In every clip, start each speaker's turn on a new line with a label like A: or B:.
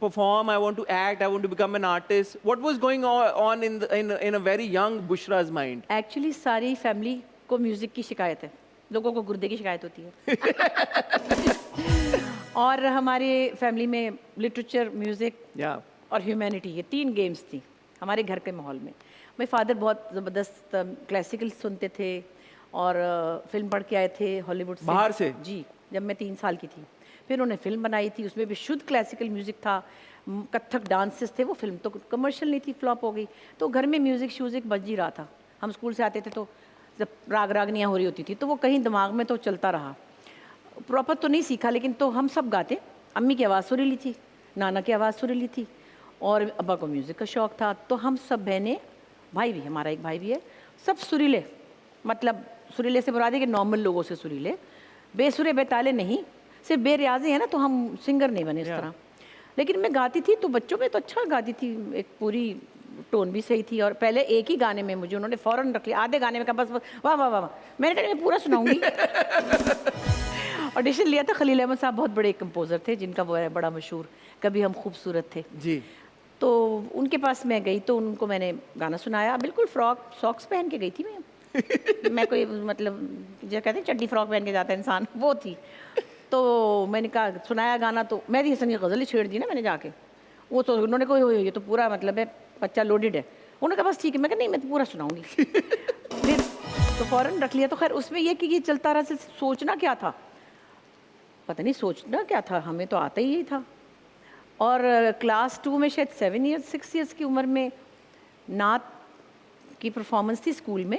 A: perform, I want to act, I want to become an artist. What was going on in a very young Bushra's mind?
B: Actually सारी family को music की शिकायत है, लोगों को गुर्दे की शिकायत होती है। और हमारे फैमिली में लिटरेचर, म्यूज़िक
A: Yeah.
B: और ह्यूमैनिटी, ये 3 गेम्स थी हमारे घर के माहौल में। मेरे फादर बहुत ज़बरदस्त क्लासिकल सुनते थे और फिल्म पढ़ के आए थे हॉलीवुड से।
A: बाहर से?
B: जी, जब मैं 3 साल की थी। फिर उन्होंने फिल्म बनाई थी, उसमें भी शुद्ध क्लासिकल म्यूज़िक था, कथक डांसेस थे। वो फिल्म तो कमर्शियल नहीं थी, फ्लॉप हो गई। तो घर में म्यूज़िक श्यूज़िक बज ही रहा था। हम स्कूल से आते थे तो जब राग रागनियाँ हो रही होती थी तो वो कहीं दिमाग में तो चलता रहा। प्रॉपर तो नहीं सीखा, लेकिन तो हम सब गाते। अम्मी की आवाज़ सुरीली थी, नाना की आवाज़ सुरीली थी और अब्बा को म्यूज़िक का शौक़ था। तो हम सब बहनें, भाई भी, हमारा एक भाई भी है, सब सुरीले। मतलब सुरीले से मुराद है कि नॉर्मल लोगों से सुरीले, बेसुरे बेताले नहीं, सिर्फ बेरियाज़ी है ना, तो हम सिंगर नहीं बने इस तरह। लेकिन मैं गाती थी तो बच्चों में तो अच्छा गाती थी, एक पूरी टोन भी सही थी। और पहले एक ही गाने में मुझे उन्होंने फ़ौरन रख लिया, आधे गाने में कहा बस वाह वाह वाह वाह। मैंने कहा मैं पूरा सुनाऊंगी। ऑडिशन लिया था। खलील अहमद साहब बहुत बड़े कंपोज़र थे, जिनका वो है बड़ा मशहूर कभी हम खूबसूरत थे
A: जी।
B: तो उनके पास मैं गई तो उनको मैंने गाना सुनाया। बिल्कुल फ्रॉक सॉक्स पहन के गई थी मैं कोई मतलब जो कहते हैं चड्डी फ्रॉक पहन के जाता है इंसान, वो थी। तो मैंने कहा सुनाया गाना, तो मेहदी हसन की गज़ल ही छेड़ दी ना मैंने जाके। वो तो उन्होंने कहा ये तो पूरा मतलब है बच्चा लोडेड है। उन्होंने कहा बस ठीक है। मैं कहा नहीं, मैं तो पूरा सुनाऊंगी। फिर तो फ़ौरन रख लिया। तो खैर उसमें ये कि ये चलता रहा। सोचना क्या था पता नहीं, सोचना क्या था, हमें तो आता ही था। और क्लास 2 में शायद 7 ईयर्स 6 ईयर्स की उम्र में नात की परफॉर्मेंस थी स्कूल में,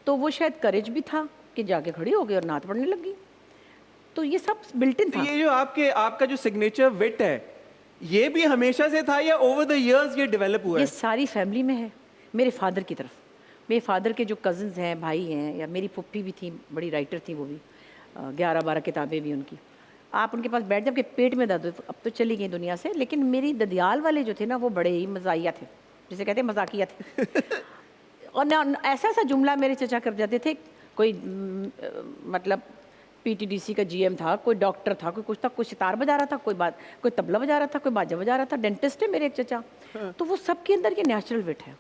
B: तो वो शायद करेज भी था कि जाके खड़ी हो गई और नात पढ़ने लगी। तो ये सब बिल्ट इन
A: तो
B: था।
A: ये जो आपका जो सिग्नेचर विट है, ये भी हमेशा से था या ओवर द इयर्स ये डेवलप हुआ
B: ये
A: है?
B: सारी फैमिली में है। मेरे फादर की तरफ, मेरे फादर के जो कज़न्स हैं, भाई हैं, या मेरी फुप्पी भी थी, बड़ी राइटर थी वो भी, 11-12 किताबें भी उनकी। आप उनके पास बैठ, जब के पेट में दर्द, अब तो चली गई दुनिया से। लेकिन मेरी ददियाल वाले जो थे ना, वो बड़े ही मज़ाहिया थे, जिसे कहते हैं मजाकिया थे। और ना ऐसा ऐसा जुमला मेरे चचा कर जाते थे। कोई मतलब पीटीडीसी का जीएम था, कोई डॉक्टर था, कोई कुछ था, कोई सितार बजा रहा था, कोई तबला बजा रहा था, कोई बाजा बजा रहा था, डेंटिस्ट है मेरे एक चचा। तो वो सबके अंदर ये नेचुरल विट है,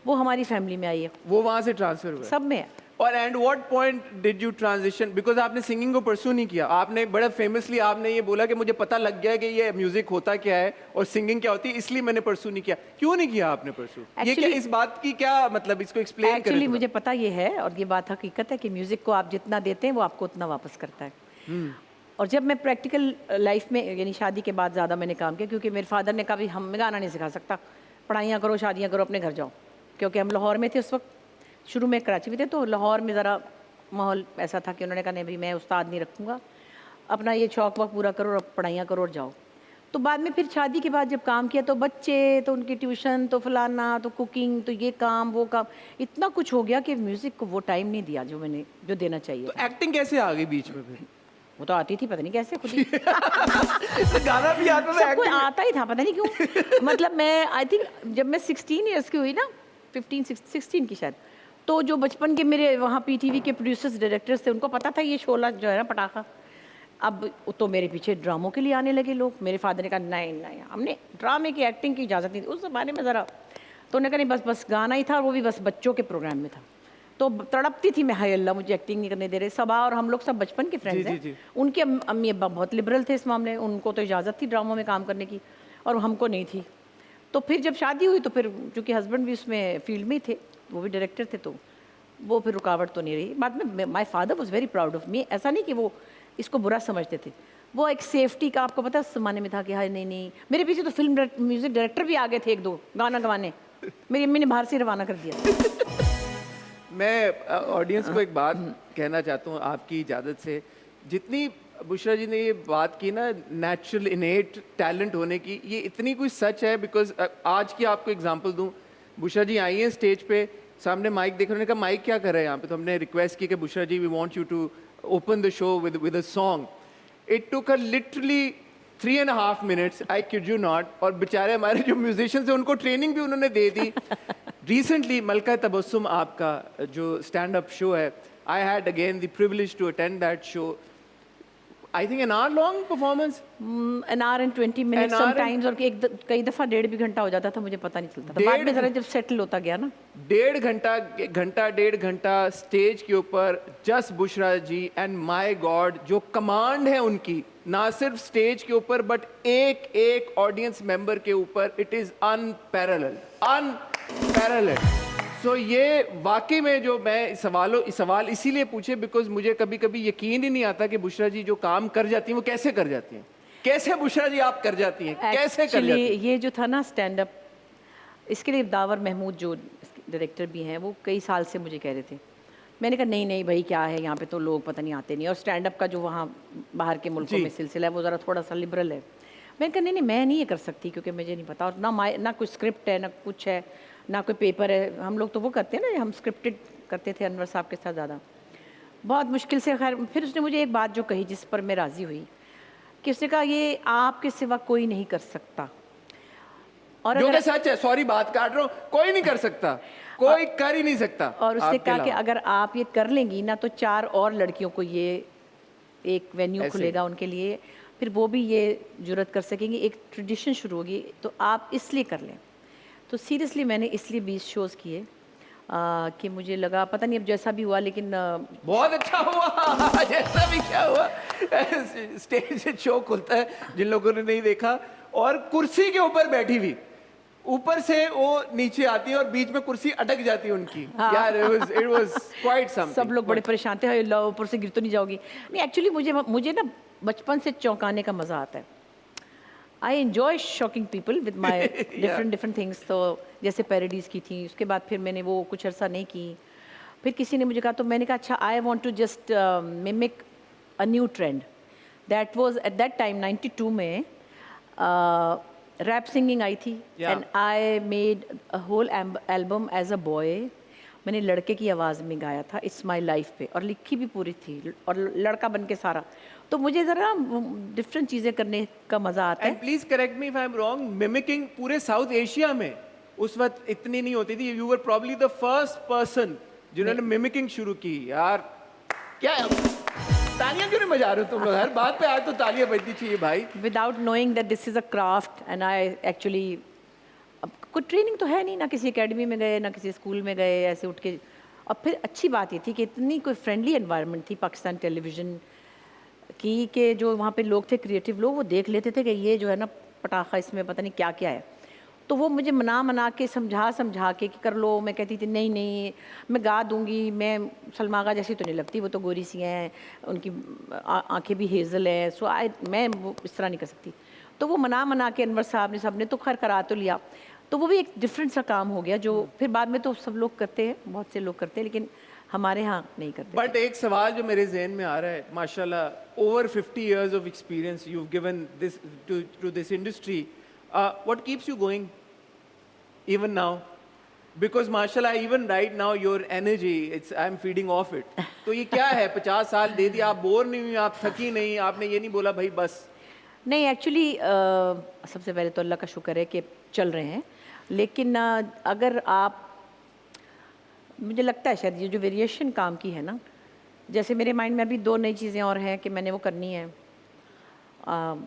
B: वो हमारी फैमिली में आई है,
A: वो वहां से ट्रांसफर हुआ है।
B: सब में है।
A: और and what point did you transition, because आपने सिंगिंग को परस्यू नहीं किया। आपने बड़ा फेमसली आपने ये बोला कि मुझे पता लग गया कि ये म्यूजिक होता क्या है और सिंगिंग क्या होती है, इसलिए मैंने परस्यू नहीं किया। क्यों नहीं किया आपने परस्यू? ये क्या, इस बात की क्या मतलब, इसको एक्सप्लेन करें।
B: एक्चुअली मुझे पता ये है, और ये बात हकीकत है कि म्यूज़िक को आप जितना देते हैं वो आपको उतना वापस करता है। और जब मैं प्रैक्टिकल लाइफ में, यानी शादी के बाद ज़्यादा मैंने काम किया, क्योंकि मेरे फादर ने कहा भी हम गाना नहीं सिखा सकता, पढ़ाइयाँ करो, शादियाँ करो, अपने घर जाओ। क्योंकि हम लाहौर में थे उस वक्त, शुरू में कराची में थे, तो लाहौर में ज़रा माहौल ऐसा था कि उन्होंने कहा नहीं भाई मैं उस्ताद नहीं रखूँगा, अपना ये शौक़ वक़ पूरा करो और पढ़ाइयाँ करो और जाओ। तो बाद में फिर शादी के बाद जब काम किया तो बच्चे, तो उनकी ट्यूशन, तो फलाना, तो कुकिंग, तो ये काम वो काम, इतना कुछ हो गया कि म्यूज़िक को वो टाइम नहीं दिया जो देना चाहिए।
A: तो एक्टिंग कैसे आ गई बीच में फिर?
B: वो तो आती थी, पता नहीं कैसे खुद ही।
A: तो गाना भी आता था,
B: सबको
A: एक्टिंग
B: आता ही था, पता नहीं क्यों। मतलब मैं आई थिंक जब मैं 16 ईयर्स की हुई ना, 16 की शायद, तो जो बचपन के मेरे वहाँ पीटीवी के प्रोड्यूसर्स डायरेक्टर्स थे, उनको पता था ये शोला जो है ना पटाखा। अब तो मेरे पीछे ड्रामों के लिए आने लगे लोग। मेरे फादर ने कहा नहीं नहीं, हमने ड्रामे की एक्टिंग की इजाज़त नहीं थी उस ज़माने में ज़रा। तो उन्होंने कहा नहीं, बस गाना ही था, वो भी बस बच्चों के प्रोग्राम में था। तो तड़पती थी मैं, हाय अल्लाह मुझे एक्टिंग नहीं करने दे रहे। सबा और हम लोग सब बचपन के फ्रेंड्स हैं। उनके अम्मी अब्बा बहुत लिबरल थे इस मामले, उनको तो इजाज़त थी ड्रामों में काम करने की और हमको नहीं थी। तो फिर जब शादी हुई तो फिर चूँकि हस्बैंड भी उसमें फील्ड में ही थे, वो भी डायरेक्टर थे, तो वो फिर रुकावट तो नहीं रही। बाद में my father was very proud of me. ऐसा नहीं कि वो इसको बुरा समझते थे, वो एक सेफ्टी का, आपको पता है उस ज़माने में था कि हाँ नहीं नहीं। मेरे पीछे तो फिल्म म्यूज़िक डायरेक्टर भी आ गए थे, 1-2 गाना गवाने। मेरी अम्मी ने बाहर से रवाना कर दिया।
A: मैं ऑडियंस को एक बात कहना चाहता हूँ आपकी इजाज़त से। जितनी बुशरा जी ने ये बात की ना नेचुरल इनेट टैलेंट होने की, ये इतनी कोई सच है। बिकॉज आज की आपको एग्जांपल दूँ, बुशरा जी आई हैं स्टेज पे, सामने माइक देख रहे हैं, कहा माइक क्या कर रहे हैं यहाँ पे? तो हमने रिक्वेस्ट की कि Bushra ji we want you to open the show with a song. It took a literally 3.5 minutes, I kid you not. और बेचारे हमारे जो म्यूजिशियंस हैं उनको ट्रेनिंग भी उन्होंने दे दी। रिसेंटली मलका तबस्सुम आपका जो स्टैंड अप शो है, I had again the privilege to attend that show. I think an hour long performance.
B: An hour and 20 minutes
A: An hour and-
B: sometimes, और कई दफ़ा 1.5 भी घंटा हो जाता था, मुझे पता नहीं चलता था। बाद में ज़रा जब सेटल होता गया ना,
A: 1.5 घंटा स्टेज के ऊपर just Bushra ji and my God, जो कमांड है उनकी, ना सिर्फ स्टेज के ऊपर बट एक एक ऑडियंस मेंबर के ऊपर, इट इज अनपैरेलल्ड। सो ये वाकई में जो मैं सवाल इसीलिए पूछे बिकॉज मुझे कभी कभी यकीन ही नहीं आता कि बुशरा जी जो काम कर जाती हैं वो कैसे कर जाती हैं। कैसे बुशरा जी आप कर जाती हैं, कैसे कर
B: एक्चुअली
A: जाती हैं?
B: ये जो था ना स्टैंड अप, इसके लिए दावर महमूद जो डायरेक्टर भी हैं, वो कई साल से मुझे कह रहे थे। मैंने कहा नहीं नहीं भाई, क्या है यहाँ पे तो लोग पता नहीं आते नहीं, और स्टैंड अप का जो वहाँ बाहर के मुल्कों
A: जी।
B: में सिलसिला है वो ज़रा थोड़ा सा लिबरल है। मैंने कहा नहीं नहीं, मैं नहीं ये कर सकती क्योंकि मुझे नहीं पता, और ना कोई स्क्रिप्ट है, ना कुछ है, ना कोई पेपर है। हम लोग तो वो करते हैं ना, हम स्क्रिप्टेड करते थे अनवर साहब के साथ ज़्यादा। बहुत मुश्किल से खैर फिर उसने मुझे एक बात जो कही जिस पर मैं राज़ी हुई, कि उसने कहा ये आपके सिवा कोई नहीं कर सकता। और
A: जो
B: अगर
A: कि सच है, सॉरी बात काट रहा हूँ, कोई नहीं कर सकता, कोई कर ही नहीं सकता।
B: और उसने
A: आपके
B: कहा कि
A: अलावा।
B: अगर आप ये कर लेंगी ना तो 4 और लड़कियों को ये एक वेन्यू
A: ऐसे।
B: खुलेगा उनके लिए, फिर वो भी ये जुर्रत कर सकेंगी, एक ट्रेडिशन शुरू होगी, तो आप इसलिए कर लें। तो सीरियसली मैंने इसलिए 20 शोज़ किए कि मुझे लगा पता नहीं अब जैसा भी हुआ, लेकिन
A: बहुत अच्छा हुआ जैसा भी क्या हुआ। स्टेज शो खुलता है, जिन लोगों ने नहीं देखा, और कुर्सी के ऊपर बैठी हुई, ऊपर से वो नीचे आती है और बीच में कुर्सी अटक जाती है उनकी। यार इट वाज क्वाइट समथिंग।
B: सब लोग बड़े परेशान थे, "हाय अल्लाह, ऊपर से गिर तो नहीं जाओगी?" नहीं, एक्चुअली मुझे ना बचपन से चौंकाने का मज़ा आता है। I enjoy shocking people with my different things. तो जैसे पैरोडीज़ की थी, उसके बाद फिर मैंने वो कुछ अर्सा नहीं की। फिर किसी ने मुझे कहा, तो मैंने कहा अच्छा, I want to just mimic a new trend that was at that time 92 में रैप सिंगिंग आई थी,
A: Yeah.
B: And I made a whole album as a boy. मैंने लड़के की आवाज़ में गाया था इट्स माई लाइफ पे, और लिखी भी पूरी थी, और लड़का बन के सारा। तो मुझे ज़रा डिफरेंट चीज़ें करने का मज़ा आता
A: एंड
B: है।
A: Please correct me if I am wrong, mimicking पूरे साउथ एशिया में उस वक्त इतनी नहीं होती थी। You were probably the first person जिन्होंने मिमिकिंग शुरू की। यार क्या तालियां क्यों नहीं बजा रहे हो तुम लोग? हर बात पे आज तो तालियां बजनी चाहिए भाई।
B: Without knowing that this is a craft, and I actually, अब कोई ट्रेनिंग तो है नहीं, ना किसी एकेडमी में गए, ना किसी स्कूल में गए, ऐसे उठ के। और फिर अच्छी बात ये थी कि इतनी कोई फ्रेंडली एनवायरनमेंट थी पाकिस्तान टेलीविज़न की, कि जो वहाँ पे लोग थे क्रिएटिव लोग, वो देख लेते थे कि ये जो है ना पटाखा, इसमें पता नहीं क्या क्या है। तो वो मुझे मना के समझा के कि कर लो। मैं कहती थी नहीं नहीं, मैं गा दूंगी, मैं सलमा आगा जैसी तो नहीं लगती, वो तो गोरी सी हैं, उनकी आंखें भी हेज़ल है, सो मैं वो इस तरह नहीं कर सकती। तो वो मना के अनवर साहब ने, सब ने तो खैर करा तो लिया। तो वो भी एक डिफरेंट सा काम हो गया, जो फिर बाद में तो सब लोग करते हैं, बहुत से लोग करते हैं, लेकिन हमारे यहाँ नहीं करते।
A: बट एक सवाल जो मेरे जहन में आ रहा है, माशाल्लाह over 50 years of experience you've given this to this industry, what keeps you going even now? Because mashallah even right now your energy, I'm feeding off it. तो ये क्या है? 50 साल दे दिया, आप बोर नहीं हुई, आप थकी नहीं, आपने ये नहीं बोला भाई बस?
B: नहीं, एक्चुअली सबसे पहले तो अल्लाह का शुक्र है कि चल रहे हैं, लेकिन अगर आप, मुझे लगता है शायद ये जो वेरिएशन काम की है ना, जैसे मेरे माइंड में अभी 2 नई चीज़ें और हैं कि मैंने वो करनी है।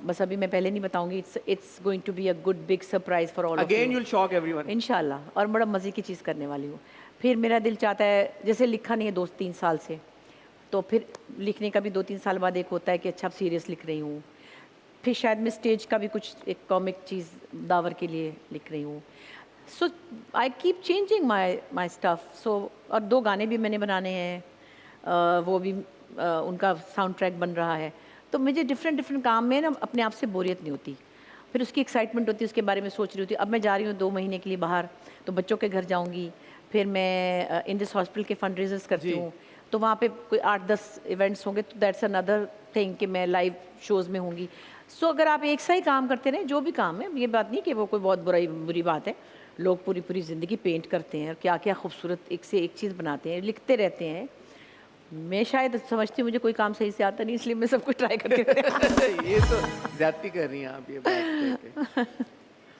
B: बस अभी मैं पहले नहीं बताऊंगी। It's going to be a good big surprise for all of
A: Again
B: you
A: you'll shock everyone.
B: इंशाल्लाह, और बड़ा मज़े की चीज़ करने वाली हूँ। फिर मेरा दिल चाहता है, जैसे लिखा नहीं है 2-3 साल से, तो फिर लिखने का भी 2-3 साल बाद एक होता है कि अच्छा अब सीरियस लिख रही हूँ। फिर शायद मैं स्टेज का भी कुछ एक कॉमिक चीज़ दावर के लिए लिख रही हूँ। So I keep changing my stuff. So और 2 गाने भी मैंने बनाने हैं, वो भी उनका साउंड ट्रैक बन रहा है। तो मुझे डिफरेंट काम में ना अपने आप से बोरियत नहीं होती, फिर उसकी एक्साइटमेंट होती है, उसके बारे में सोच रही होती। अब मैं जा रही हूँ 2 महीने के लिए बाहर, तो बच्चों के घर जाऊँगी, फिर मैं इंडिस हॉस्पिटल के फंड रेजर्स करती
A: जी।
B: हूँ, तो वहाँ पे कोई 8-10 इवेंट्स होंगे, तो दैट्स अनदर थिंग कि मैं लाइव शोज़ में होंगी। सो अगर आप एक सा ही काम करते रहें, जो भी काम है, ये बात नहीं कि वो कोई बहुत बुरी बात है। लोग पूरी ज़िंदगी पेंट करते हैं और क्या खूबसूरत एक से एक चीज़ बनाते हैं, लिखते रहते हैं। मैं शायद समझती हूँ मुझे कोई काम सही से आता नहीं, इसलिए मैं सब कुछ ट्राई करती हूँ।
A: ये तो ज्यादती कर रही हैं आप ये बात करके।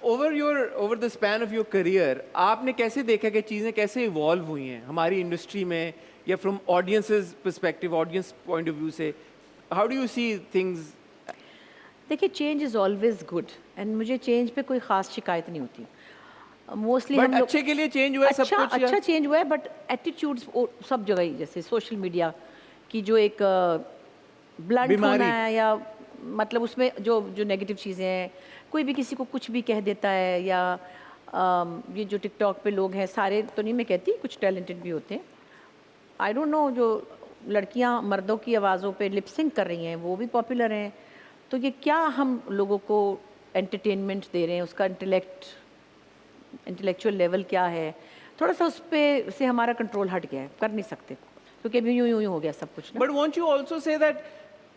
A: Over the span of your career आपने कैसे देखा कि चीज़ें कैसे इवॉल्व हुई हैं हमारी इंडस्ट्री में, या from audiences perspective, audience point of view से? how do you see things?
B: देखिए, change is always good and मुझे चेंज पे कोई ख़ास शिकायत नहीं होती। मोस्टली
A: बट
B: हम लोग
A: अच्छे के लिए चेंज हुआ है सब
B: अच्छा
A: कुछ या?
B: अच्छा चेंज हुआ है, बट एटीट्यूड्स सब जगह ही, जैसे सोशल मीडिया की जो एक ब्लंट
A: बीमारी।
B: होना है, या मतलब उसमें जो जो नेगेटिव चीज़ें हैं, कोई भी किसी को कुछ भी कह देता है, या ये जो टिकटॉक पे लोग हैं, सारे तो नहीं मैं कहती, कुछ टैलेंटेड भी होते हैं। आई डोंट नो, जो लड़कियां मर्दों की आवाज़ों पे लिप सिंक कर रही हैं वो भी पॉपुलर हैं। तो ये क्या हम लोगों को एंटरटेनमेंट दे रहे हैं, उसका इंटेलेक्चुअल लेवल क्या है, थोड़ा सा उस पे से हमारा कंट्रोल हट गया है, कर नहीं सकते, क्योंकि अभी यूं यूं यूं हो गया सब कुछ ना।
A: But want you also say that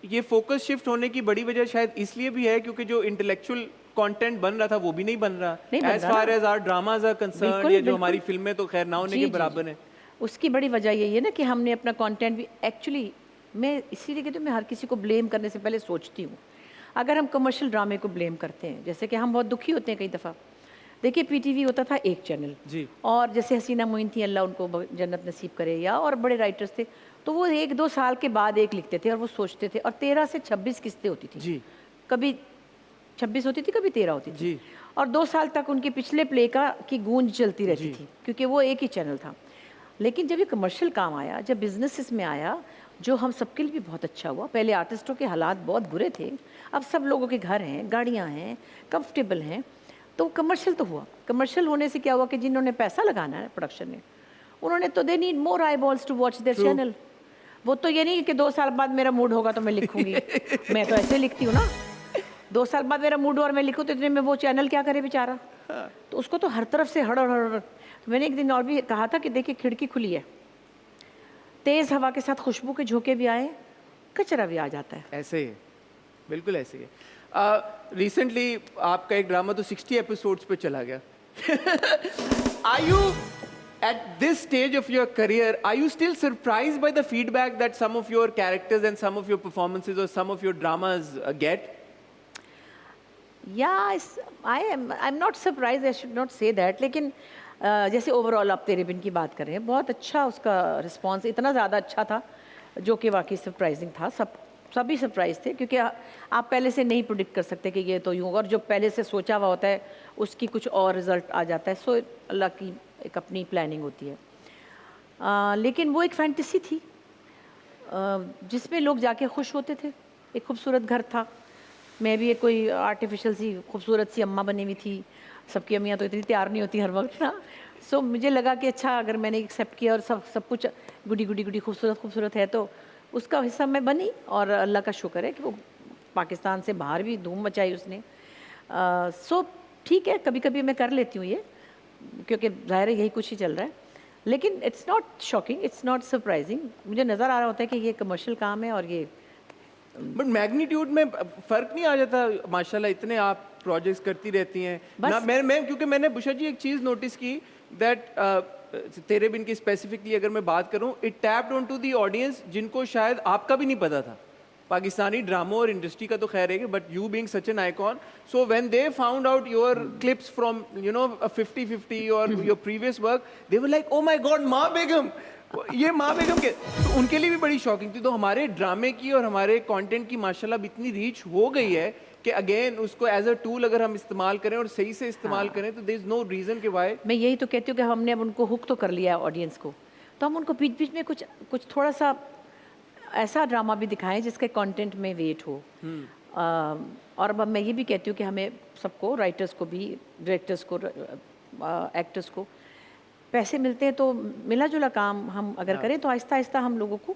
A: ये फोकस शिफ्ट होने की बड़ी वजह शायद इसलिए भी है क्योंकि जो इंटेलेक्चुअल कंटेंट बन रहा था वो भी नहीं बन रहा,
B: नहीं बन
A: एज
B: रहा
A: फार
B: ना।
A: As our dramas are concern,
B: बिल्कुल,
A: ये जो
B: बिल्कुल।
A: हमारी फिल्में तो खैर ना होने
B: जी,
A: के
B: जी,
A: बराबर
B: जी।
A: हैं।
B: उसकी बड़ी वजह यही है ना कि हमने अपना कंटेंट भी एक्चुअली, मैं इसीलिए कहती हूँ, मैं हर किसी को ब्लेम करने से पहले सोचती हूँ। अगर हम कमर्शियल ड्रामे को ब्लेम करते हैं, जैसे कि हम बहुत दुखी होते हैं कई दफ़ा। देखिए, पीटीवी होता था एक चैनल,
A: जी।
B: और जैसे हसीना मोइन थी, अल्लाह उनको जन्नत नसीब करे, या और बड़े राइटर्स थे, तो वो 1-2 साल के बाद एक लिखते थे और वो सोचते थे, और 13 से 26 किस्तें होती थी।
A: जी।
B: कभी 26 होती थी, कभी 13 होती थी।
A: जी।
B: और 2 साल तक उनके पिछले प्ले का की गूंज चलती रहती
A: जी।
B: थी, क्योंकि वो एक ही चैनल था। लेकिन जब ये कमर्शियल काम आया, जब बिजनेसेस में आया, जो हम सबके लिए भी बहुत अच्छा हुआ। पहले आर्टिस्टों के हालात बहुत बुरे थे, अब सब लोगों के घर हैं, गाड़ियाँ हैं, कंफर्टेबल हैं, तो कमर्शियल तो हुआ। कमर्शियल होने से क्या हुआ कि जिन्होंने पैसा लगाना है प्रोडक्शन में, उन्होंने तो they need more eyeballs to watch their
A: True.
B: Channel. वो तो ये नहीं कि 2 साल बाद मेरा मूड होगा तो मैं लिखूंगी। मैं तो ऐसे लिखती हूँ ना, 2 साल बाद मेरा मूड और मैं लिखूँ तो इतने में वो चैनल क्या करे बेचारा। तो उसको तो हर तरफ से हड़ हड़ हड़। तो मैंने एक दिन और भी कहा था कि देखिए, खिड़की खुली है, तेज़ हवा के साथ खुशबू के झोंके भी आए, कचरा भी आ जाता है।
A: ऐसे ही है, बिल्कुल ऐसे ही है। रिसेंटली आपका एक ड्रामा तो 60 एपिसोड्स पे चला गया। Are you at this stage of your career, are you still surprised by the feedback that some of your characters and some of your performances or some of your dramas get?
B: या आई am not surprise, I should not say that, लेकिन जैसे overall आप तेरे बिन की बात कर रहे हैं, बहुत अच्छा उसका रिस्पांस, इतना ज़्यादा अच्छा था जो कि वाकई सरप्राइजिंग था। सभी सरप्राइज थे, क्योंकि आप पहले से नहीं प्रोडिक्ट कर सकते कि ये तो यूँ होगा, और जो पहले से सोचा हुआ होता है उसकी कुछ और रिजल्ट आ जाता है। सो अल्लाह की एक अपनी प्लानिंग होती है। लेकिन वो एक फैंटेसी थी, जिसमें लोग जाके खुश होते थे। एक खूबसूरत घर था, मैं भी एक कोई आर्टिफिशियल सी खूबसूरत सी अम्मा बनी हुई थी। सबकी अम्मियाँ तो इतनी तैयार नहीं होती हर वक्त ना। सो मुझे लगा कि अच्छा, अगर मैंने एक्सेप्ट किया और सब कुछ गुडी गुडी गुडी खूबसूरत खूबसूरत है, तो उसका हिस्सा मैं बनी। और अल्लाह का शुक्र है कि वो पाकिस्तान से बाहर भी धूम मचाई उसने। सो ठीक है, कभी कभी मैं कर लेती हूँ ये, क्योंकि ज़ाहिर है यही कुछ ही चल रहा है। लेकिन it's not shocking, it's not surprising. मुझे नज़र आ रहा होता है कि ये कमर्शियल काम है, और ये
A: बट मैग्नीट्यूड में फर्क नहीं आ जाता? माशाल्लाह इतने आप प्रोजेक्ट्स करती रहती हैं
B: बस।
A: ना। मैं क्योंकि मैंने बुशा जी एक चीज़ नोटिस की दैट तेरे बिन की स्पेसिफिकली अगर मैं बात करूं, it tapped on to the audience जिनको शायद आपका भी नहीं पता था। पाकिस्तानी ड्रामो और इंडस्ट्री का तो खैर है, but you being such an icon, so when they found out your clips from 50-50 और your previous work, they were like, oh my God, माँ बेगम, ये माँ बेगम के, तो उनके लिए भी बड़ी शॉकिंग थी। तो हमारे ड्रामे की और हमारे कंटेंट की माशाल्लाह इतनी रीच हो गई है कि अगेन उसको एज अ टूल अगर हम इस्तेमाल करें और सही से इस्तेमाल करें, तो देयर इज नो रीजन कि व्हाई।
B: मैं यही तो कहती हूँ कि हमने अब उनको हुक तो कर लिया है ऑडियंस को, तो हम उनको बीच बीच में कुछ थोड़ा सा ऐसा ड्रामा भी दिखाएं जिसके कंटेंट में वेट हो। और अब मैं ये भी कहती हूँ कि हमें सबको, राइटर्स को भी, डायरेक्टर्स को, एक्टर्स को पैसे मिलते हैं, तो मिला जुला काम हम अगर करें तो आहिस्ता आहिस्ता हम लोगों को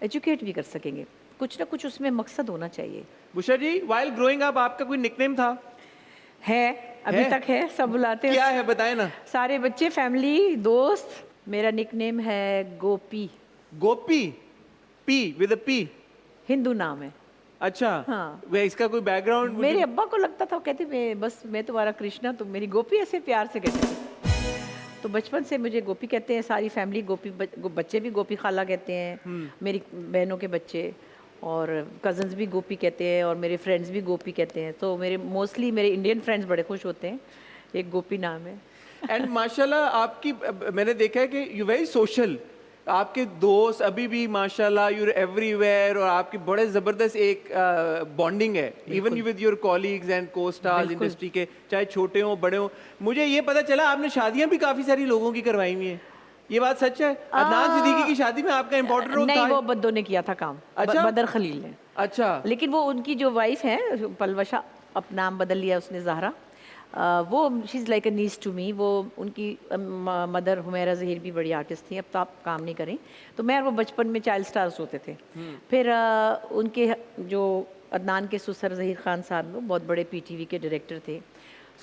B: एजुकेट भी कर सकेंगे। कुछ ना कुछ उसमें मकसद होना चाहिए।
A: बुशा जी, व्हाइल ग्रोइंग अप आपका कोई निकनेम था?
B: है, अभी तक है, सब बुलाते हैं।
A: क्या है बताएं ना।
B: सारे बच्चे, फैमिली, दोस्त। मेरा निकनेम है Gopi.
A: Gopi, P with a P?
B: Hindu नाम है।
A: अच्छा।
B: हाँ।
A: वे इसका कोई बैकग्राउंड?
B: मेरे अब्बा को लगता था, वो कहते मैं तुम्हारा कृष्णा, तुम मेरी गोपी, ऐसे प्यार से कहते थे। तो बचपन से मुझे गोपी कहते हैं, सारी फैमिली गोपी, बच्चे भी गोपी खाला कहते हैं, मेरी बहनों के बच्चे, और कज़न्स भी गोपी कहते हैं, और मेरे फ्रेंड्स भी गोपी कहते हैं। तो मोस्टली मेरे इंडियन फ्रेंड्स बड़े खुश होते हैं, एक गोपी नाम है।
A: एंड माशाल्लाह आपकी मैंने देखा है कि यू वेरी सोशल, आपके दोस्त अभी भी माशाल्लाह यू एवरीवेयर, और आपकी बड़े ज़बरदस्त एक बॉन्डिंग है even with your colleagues and को स्टार्स
B: बिल्कुल।
A: इंडस्ट्री के, चाहे छोटे हों बड़े हों। मुझे ये पता चला आपने शादियां भी काफ़ी सारी लोगों की करवाई हुई हैं, ये बात सच है? अदनान सिद्दीकी की शादी में आपका इंपॉर्टेंट रोल
B: नहीं,
A: था?
B: वो बद्दो ने किया था काम,
A: अच्छा।
B: बदर खलील ने।
A: अच्छा।
B: लेकिन वो उनकी जो वाइफ है पलवशा, अब नाम बदल लिया उसने, ज़हरा, वो she is like a nice to me. वो उनकी मदर हुमैरा ज़हीर भी बड़ी आर्टिस्ट थी, अब तो आप काम नहीं करें। तो मैं और वो बचपन में चाइल्ड स्टार्स होते थे। फिर उनके जो अदनान के ससुर ज़हीर खान साहब, वो बहुत बड़े पीटीवी के डायरेक्टर थे।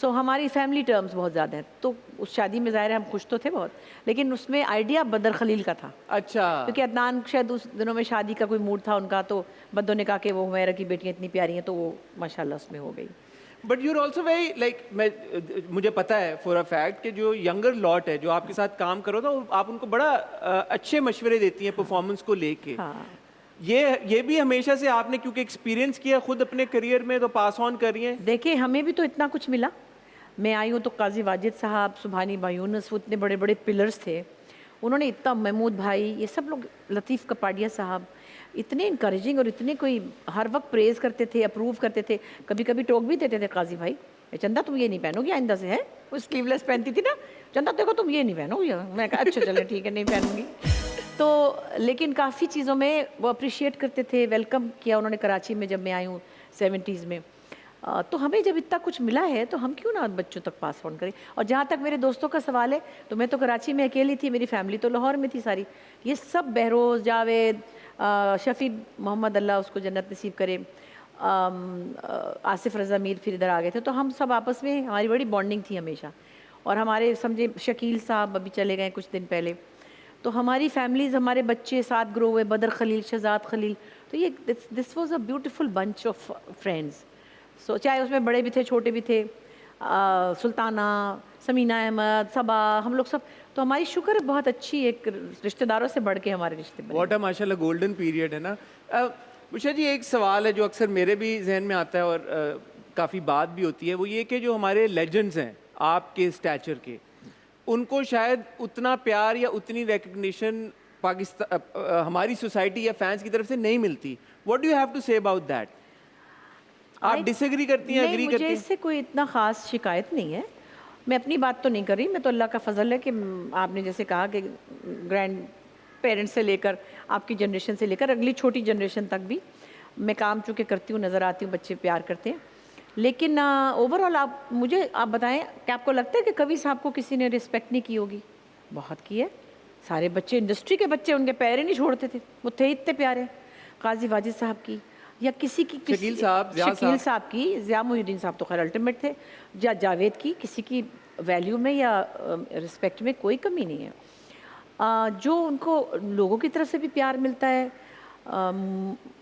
B: सो हमारी फैमिली टर्म्स बहुत ज़्यादा हैं, तो उस शादी में ज़ाहिर है हम खुश तो थे बहुत, लेकिन उसमें आइडिया बदर खलील का था।
A: अच्छा।
B: क्योंकि अदनान शायद उस दिनों में शादी का कोई मूड था उनका, तो बद्दो ने कहा कि वो हुमैरा की बेटियां इतनी प्यारी हैं, तो वो माशाल्लाह उसमें हो गई।
A: But you're also very like, मैं मुझे पता है फॉर अ फैक्ट कि जो यंगर लॉट है जो आपके साथ काम करो तो आप उनको बड़ा अच्छे मशवरे देती हैं परफॉर्मेंस को लेके।
B: हाँ,
A: ये भी हमेशा से आपने क्योंकि एक्सपीरियंस किया खुद अपने करियर में, तो पास ऑन कर रही हैं।
B: देखिए हमें भी तो इतना कुछ मिला। मैं आई हूँ तो काजी वाजिद साहब, सुबहानी बायूनस, वो इतने बड़े बड़े पिलर्स थे, उन्होंने इतना, महमूद भाई, ये सब लोग, लतीफ़ कपाडिया साहब, इतने इंकरेजिंग और इतने कोई हर वक्त प्रेज करते थे, अप्रूव करते थे। कभी कभी टोक भी देते थे, काजी भाई चंदा तुम ये नहीं पहनोगी आइंदा से, है वो स्लीवलेस पहनती थी ना, चंदा देखो तुम ये नहीं पहनोगी। मैं कहा अच्छा चले ठीक है, नहीं पहनूंगी। तो लेकिन काफ़ी चीज़ों में वो अप्रिशिएट करते थे, वेलकम किया उन्होंने कराची में जब मैं आई हूँ 70s में। तो हमें जब इतना कुछ मिला है तो हम क्यों ना बच्चों तक पास ऑन करें। और जहाँ तक मेरे दोस्तों का सवाल है, तो मैं तो कराची में अकेली थी, मेरी फैमिली तो लाहौर में थी सारी। ये सब बहरोज़, जावेद, शफ़ी मोहम्मद, अल्लाह उसको जन्नत नसीब करे, आसिफ रज़ा मीर फिर इधर आ गए थे। तो हम सब आपस में, हमारी बड़ी बॉन्डिंग थी हमेशा। और हमारे समझे शकील साहब अभी चले गए कुछ दिन पहले, तो हमारी फैमिलीज़, हमारे बच्चे साथ ग्रो हुए, बदर खलील, शहजाद खलील। तो ये this was a beautiful bunch of friends. So चाहे उसमें बड़े भी थे, छोटे भी थे, सुल्ताना, समीना अहमद, सबा, हम लोग सब। तो हमारी शुक्र है बहुत अच्छी, एक रिश्तेदारों से बढ़ के हमारे रिश्ते बने।
A: व्हाट अ माशाल्लाह गोल्डन पीरियड है ना। उषा जी, एक सवाल है जो अक्सर मेरे भी जहन में आता है और काफ़ी बात भी होती है, वो ये कि जो हमारे लेजेंड्स हैं आपके स्टैचर के, उनको शायद उतना प्यार या उतनी रिकग्निशन पाकिस्तान, हमारी सोसाइटी या फैंस की तरफ से नहीं मिलती। What do you have to say about that? आप
B: आई
A: डिसएग्री करती हैं,
B: नहीं,
A: एग्री
B: मुझे
A: करती हैं?
B: इससे कोई इतना ख़ास शिकायत नहीं है। मैं अपनी बात तो नहीं कर रही, मैं तो अल्लाह का फ़ज़ल है कि आपने जैसे कहा कि ग्रैंड पेरेंट्स से लेकर आपकी जनरेशन से लेकर अगली छोटी जनरेशन तक भी मैं काम चूँकि करती हूँ, नज़र आती हूँ, बच्चे प्यार करते हैं। लेकिन ओवरऑल आप बताएं कि आपको लगता है कि कवि साहब को किसी ने रिस्पेक्ट नहीं की होगी? बहुत की है। सारे बच्चे, इंडस्ट्री के बच्चे उनके पैर ही नहीं छोड़ते थे, वो थे इतने प्यारे। काजी वाजिद साहब की, या किसी की,
A: शकील साहब, ज़िया
B: शकील
A: साहब।
B: साहब की, ज़िया मोहिउद्दीन साहब तो खैर अल्टीमेट थे, या जावेद की, किसी की वैल्यू में या रिस्पेक्ट में कोई कमी नहीं है। जो उनको लोगों की तरफ से भी प्यार मिलता है,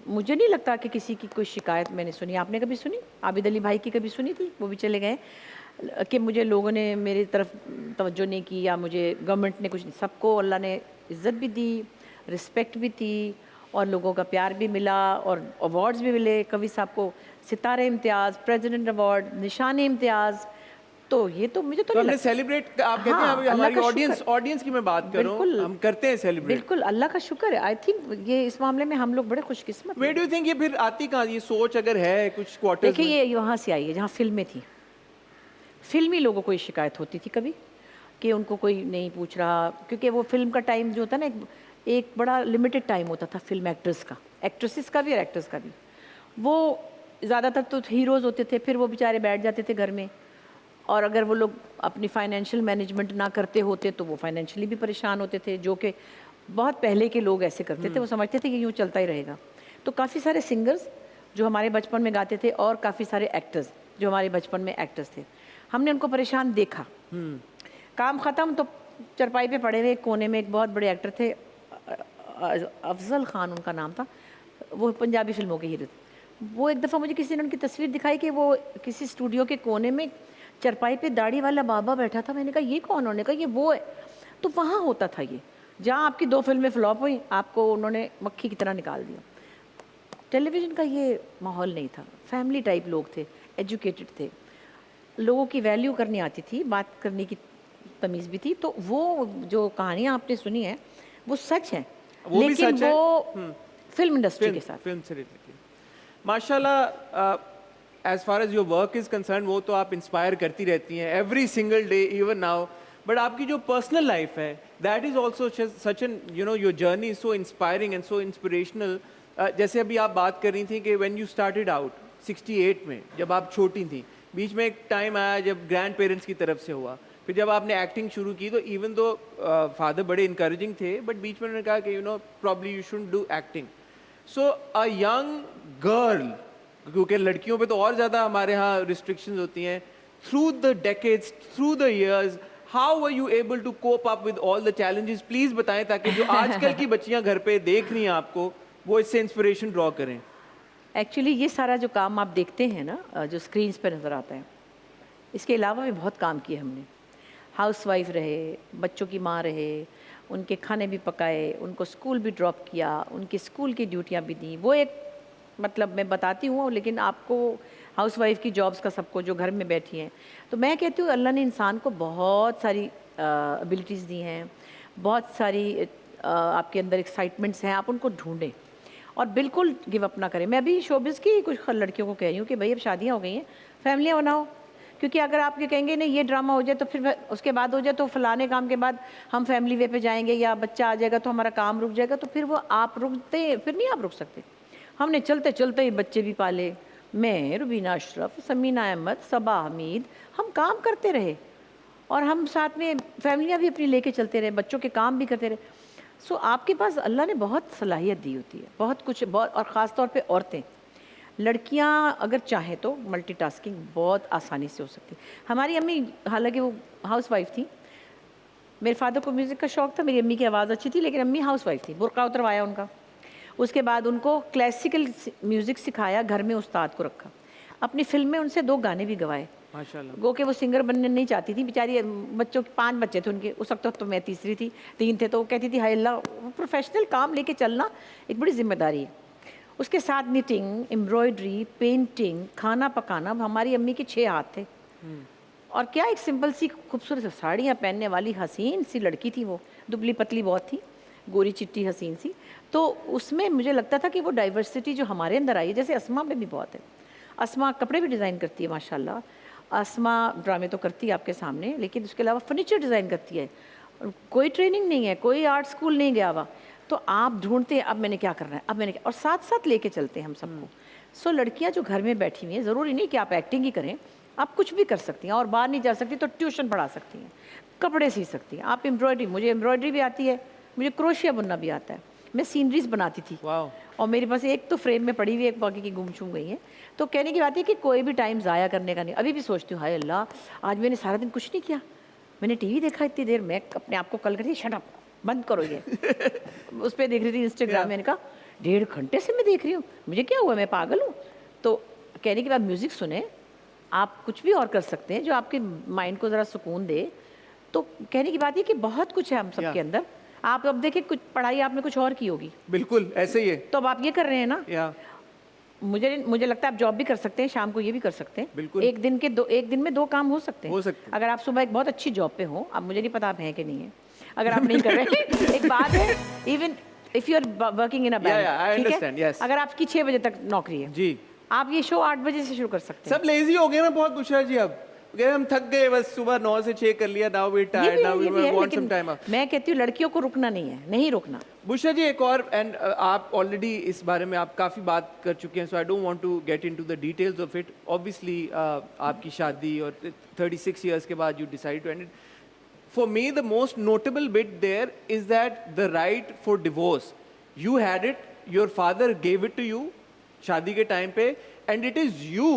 B: मुझे नहीं लगता कि किसी की कोई शिकायत मैंने सुनी। आपने कभी सुनी? आबिद अली भाई की कभी सुनी थी? वो भी चले गए, कि मुझे लोगों ने मेरी तरफ तवज्जो नहीं की या मुझे गवर्नमेंट ने कुछ नहीं। सबको अल्लाह ने इज़्ज़त भी दी, रिस्पेक्ट भी थी, और लोगों का प्यार भी मिला, और अवार्ड्स भी मिले। कवि साहब को सितारे इम्तियाज़, प्रेसिडेंट अवार्ड, निशान इम्तियाज़। तो ये तो मुझे तो
A: तो
B: नहीं
A: हमने
B: लगता।
A: सेलिब्रेट, आप कहते हैं
B: हाँ,
A: अभी
B: अल्लाह
A: हमारी
B: का
A: ऑडियंस
B: शुक्र।
A: ऑडियंस की मैं बात कर रहा हूँ,
B: बिल्कुल,
A: हम करते हैं सेलिब्रेट।
B: बिल्कुल अल्लाह का शुक्र है। आई थिंक ये इस मामले में हम लोग बड़े खुशकिस्मत
A: वे
B: हैं।
A: डू यू थिंक ये फिर आती कहाँ, ये सोच अगर है कुछ क्वार्टर्स
B: देखिए
A: में?
B: ये वहाँ से आई है जहाँ फ़िल्में थी। फ़िल्मी लोगों को ये शिकायत होती थी कभी, कि उनको कोई नहीं पूछ रहा, क्योंकि वो फ़िल्म का टाइम जो होता है ना, एक बड़ा लिमिटेड टाइम होता था फ़िल्म एक्टर्स का, एक्ट्रेसेस का भी और एक्टर्स का भी। वो ज़्यादातर तो हीरोज़ होते थे, फिर वो बेचारे बैठ जाते थे घर में, और अगर वो लोग अपनी फाइनेंशियल मैनेजमेंट ना करते होते तो वो फाइनेंशियली भी परेशान होते थे, जो कि बहुत पहले के लोग ऐसे करते थे। वो समझते थे कि यूँ चलता ही रहेगा। तो काफ़ी सारे सिंगर्स जो हमारे बचपन में गाते थे, और काफ़ी सारे एक्टर्स जो हमारे बचपन में एक्टर्स थे, हमने उनको परेशान देखा। काम ख़त्म तो चरपाई पे पड़े हुए एक कोने में एक बहुत बड़े एक्टर थे, अफजल खान उनका नाम था, वो पंजाबी फिल्मों के हीरो थे। वो एक दफ़ा मुझे किसी ने उनकी तस्वीर दिखाई कि वो किसी स्टूडियो के कोने में चरपाई पे दाढ़ी वाला बाबा बैठा था। मैंने कहा ये कौन? उन्होंने कहा ये वो है। तो वहाँ होता था ये, जहाँ आपकी 2 फिल्में फ्लॉप हुई, आपको उन्होंने मक्खी की तरह निकाल दिया। टेलीविज़न का ये माहौल नहीं था, फैमिली टाइप लोग थे, एजुकेटेड थे, लोगों की वैल्यू करनी आती थी, बात करने की तमीज़ भी थी। तो वो जो कहानियाँ आपने सुनी हैं, वो सच है,
A: वो भी
B: लेकिन
A: सच है।
B: वो फिल्म इंडस्ट्री के साथ।
A: फिल्म से रिलेटेड माशाल्लाह। As far as your work is concern, वो तो आप इंस्पायर करती रहती हैं every single day, even now. But आपकी जो पर्सनल लाइफ है, that is also such an, you know, your journey is so inspiring and so inspirational. जैसे अभी आप बात कर रही थी कि व्हेन यू स्टार्टेड आउट 68 में, जब आप छोटी थी, बीच में एक टाइम आया जब ग्रैंड पेरेंट्स की तरफ से हुआ, फिर जब आपने एक्टिंग शुरू की तो इवन दो फादर बड़े इंकरेजिंग थे, बट बीच में उन्होंने कहा कि you know probably you should do acting. So a young girl, क्योंकि लड़कियों पे तो और ज़्यादा हमारे यहाँ रिस्ट्रिक्शंस होती हैं, through the decades, through the years, how were you able to cope up with all the challenges? Please बताएं, ताकि जो आजकल की बच्चियां घर पे देख रही हैं आपको, वो इससे इंस्पिरेशन ड्रॉ करें।
B: एक्चुअली ये सारा जो काम आप देखते हैं ना, जो स्क्रीन्स पे नज़र आता है, इसके अलावा भी बहुत काम किए हमने। हाउसवाइफ रहे, बच्चों की माँ रहे, उनके खाने भी पकाए, उनको स्कूल भी ड्रॉप किया, उनकी स्कूल की ड्यूटियाँ भी दी। वो एक, मतलब मैं बताती हूँ, लेकिन आपको हाउसवाइफ की जॉब्स का सबको जो घर में बैठी हैं, तो मैं कहती हूँ अल्लाह ने इंसान को बहुत सारी एबिलिटीज़ दी हैं, बहुत सारी आपके अंदर एक्साइटमेंट्स हैं, आप उनको ढूंढें और बिल्कुल गिव अप ना करें। मैं अभी शोबिज़ की कुछ लड़कियों को कह रही हूँ कि भाई अब शादियाँ हो गई हैं, फैमिलियाँ बनाओ। क्योंकि अगर आप ये कहेंगे नहीं ये ड्रामा हो जाए तो फिर उसके बाद हो जाए तो फलाने काम के बाद हम फैमिली वे पे जाएंगे, या बच्चा आ जाएगा तो हमारा काम रुक जाएगा, तो फिर वो आप रुकते, फिर नहीं आप रुक सकते। हमने चलते चलते ही बच्चे भी पाले, मैं, रुबीना अशरफ, समीना अहमद, सबा हमीद, हम काम करते रहे और हम साथ में फैमिलियाँ भी अपनी लेके चलते रहे, बच्चों के काम भी करते रहे। सो आपके पास अल्लाह ने बहुत सलाहियत दी होती है, बहुत कुछ, बहुत। और ख़ास तौर पे औरतें, लड़कियां अगर चाहें तो मल्टीटास्किंग बहुत आसानी से हो सकती है। हमारी अम्मी, हालांकि वो हाउसवाइफ थी, मेरे फादर को म्यूज़िक का शौक़ था, मेरी अम्मी की आवाज़ अच्छी थी, लेकिन अम्मी हाउसवाइफ थी। बुर्का उतरवाया उनका, उसके बाद उनको क्लासिकल म्यूज़िक सिखाया, घर में उस्ताद को रखा, अपनी फिल्म में उनसे 2 गाने भी गवाए।
A: माशाल्लाह।
B: गो के वो सिंगर बनने नहीं चाहती थी बेचारी, बच्चों के 5 बच्चे थे उनके उस वक्त, तो मैं तीसरी थी, 3 थे, तो वो कहती थी हाय अल्लाह, प्रोफेशनल काम लेके चलना एक बड़ी जिम्मेदारी है। उसके साथ निटिंग, एम्ब्रॉयडरी, पेंटिंग, खाना पकाना। हमारी अम्मी के 6 हाथ थे और क्या एक सिंपल सी खूबसूरत साड़ियाँ पहनने वाली हसीन सी लड़की थी वो, दुबली पतली बहुत थी, गोरी चिट्टी हसीन सी। तो उसमें मुझे लगता था कि वो डाइवर्सिटी जो हमारे अंदर आई है, जैसे अस्मा में भी बहुत है। अस्मा कपड़े भी डिज़ाइन करती है माशाल्लाह, अस्मा ड्रामे तो करती है आपके सामने, लेकिन उसके अलावा फर्नीचर डिज़ाइन करती है। कोई ट्रेनिंग नहीं है, कोई आर्ट स्कूल नहीं गया हुआ, तो आप ढूंढते हैं अब मैंने क्या करना है, अब मैंने क्या, और साथ साथ लेके चलते हैं हम सबको। सो लड़कियां जो घर में बैठी हुई हैं, ज़रूरी नहीं कि आप एक्टिंग ही करें, आप कुछ भी कर सकती हैं, और बाहर नहीं जा सकती तो ट्यूशन पढ़ा सकती हैं, कपड़े सी सकती हैं आप, एम्ब्रॉयडरी, मुझे एम्ब्रॉयडरी भी आती है, मुझे क्रोशिया बुनना भी आता है, मैं सीनरीज बनाती थी।
A: वाह।
B: और मेरे पास एक तो फ्रेम में पड़ी हुई है, एक बाकी की गुमसुम गई है। तो कहने की बात है कि कोई भी टाइम ज़ाया करने का नहीं। अभी भी सोचती हूँ हाय अल्लाह, आज मैंने सारा दिन कुछ नहीं किया, मैंने टीवी देखा इतनी देर, मैं अपने आप को कल करती शट अप, बंद करो ये। उस पर देख रही थी इंस्टाग्राम, मैंने कहा 1.5 घंटे से मैं देख रही हूँ, मुझे क्या हुआ, मैं पागल हूँ? तो कहने के बाद म्यूज़िक सुने, आप कुछ भी और कर सकते हैं जो आपके माइंड को ज़रा सुकून दे। तो कहने की बात ये कि बहुत कुछ है हम सबके अंदर। आप अब देखिए, कुछ पढ़ाई आपने कुछ और की होगी,
A: बिल्कुल ऐसे ही है।
B: तो अब आप ये कर रहे हैं ना।
A: या
B: मुझे लगता है आप जॉब भी कर सकते हैं, शाम को ये भी कर सकते हैं।
A: बिल्कुल।
B: एक दिन में 2 काम हो सकते हैं।
A: हो सकते हैं।
B: अगर आप सुबह एक बहुत अच्छी जॉब पे हो, अब मुझे नहीं पता आप हैं कि नहीं है, अगर आप नहीं कर रहे एक बात है, even if you are working in a bank,
A: I
B: ठीक
A: understand,
B: है,
A: yes.
B: अगर आपकी 6 बजे तक नौकरी है,
A: जी।
B: आप ये शो 8 बजे से शुरू कर सकते हैं।
A: सब लेजी हो गए ना बहुत, बुशरा जी। अब कह हम थक गए, बस सुबह 9 से 6 कर लिया, नाउ वी
B: ये
A: टायर्ड,
B: भी
A: नाउ
B: है,
A: वी
B: ये भी है,
A: वांट सम
B: लेकिन
A: टाइम।
B: मैं कहती हूँ लड़कियों को रुकना नहीं है, नहीं रुकना।
A: बुशरा जी एक और, एंड आप ऑलरेडी इस बारे में आप काफ़ी बात कर चुके हैं, so I don't want to get into the details of it. Obviously आपकी शादी और 36 इयर्स के बाद you decide to end it. For me, the most notable bit there is that the right for divorce, you had it, your father gave it to you, शादी के time पे, and it is you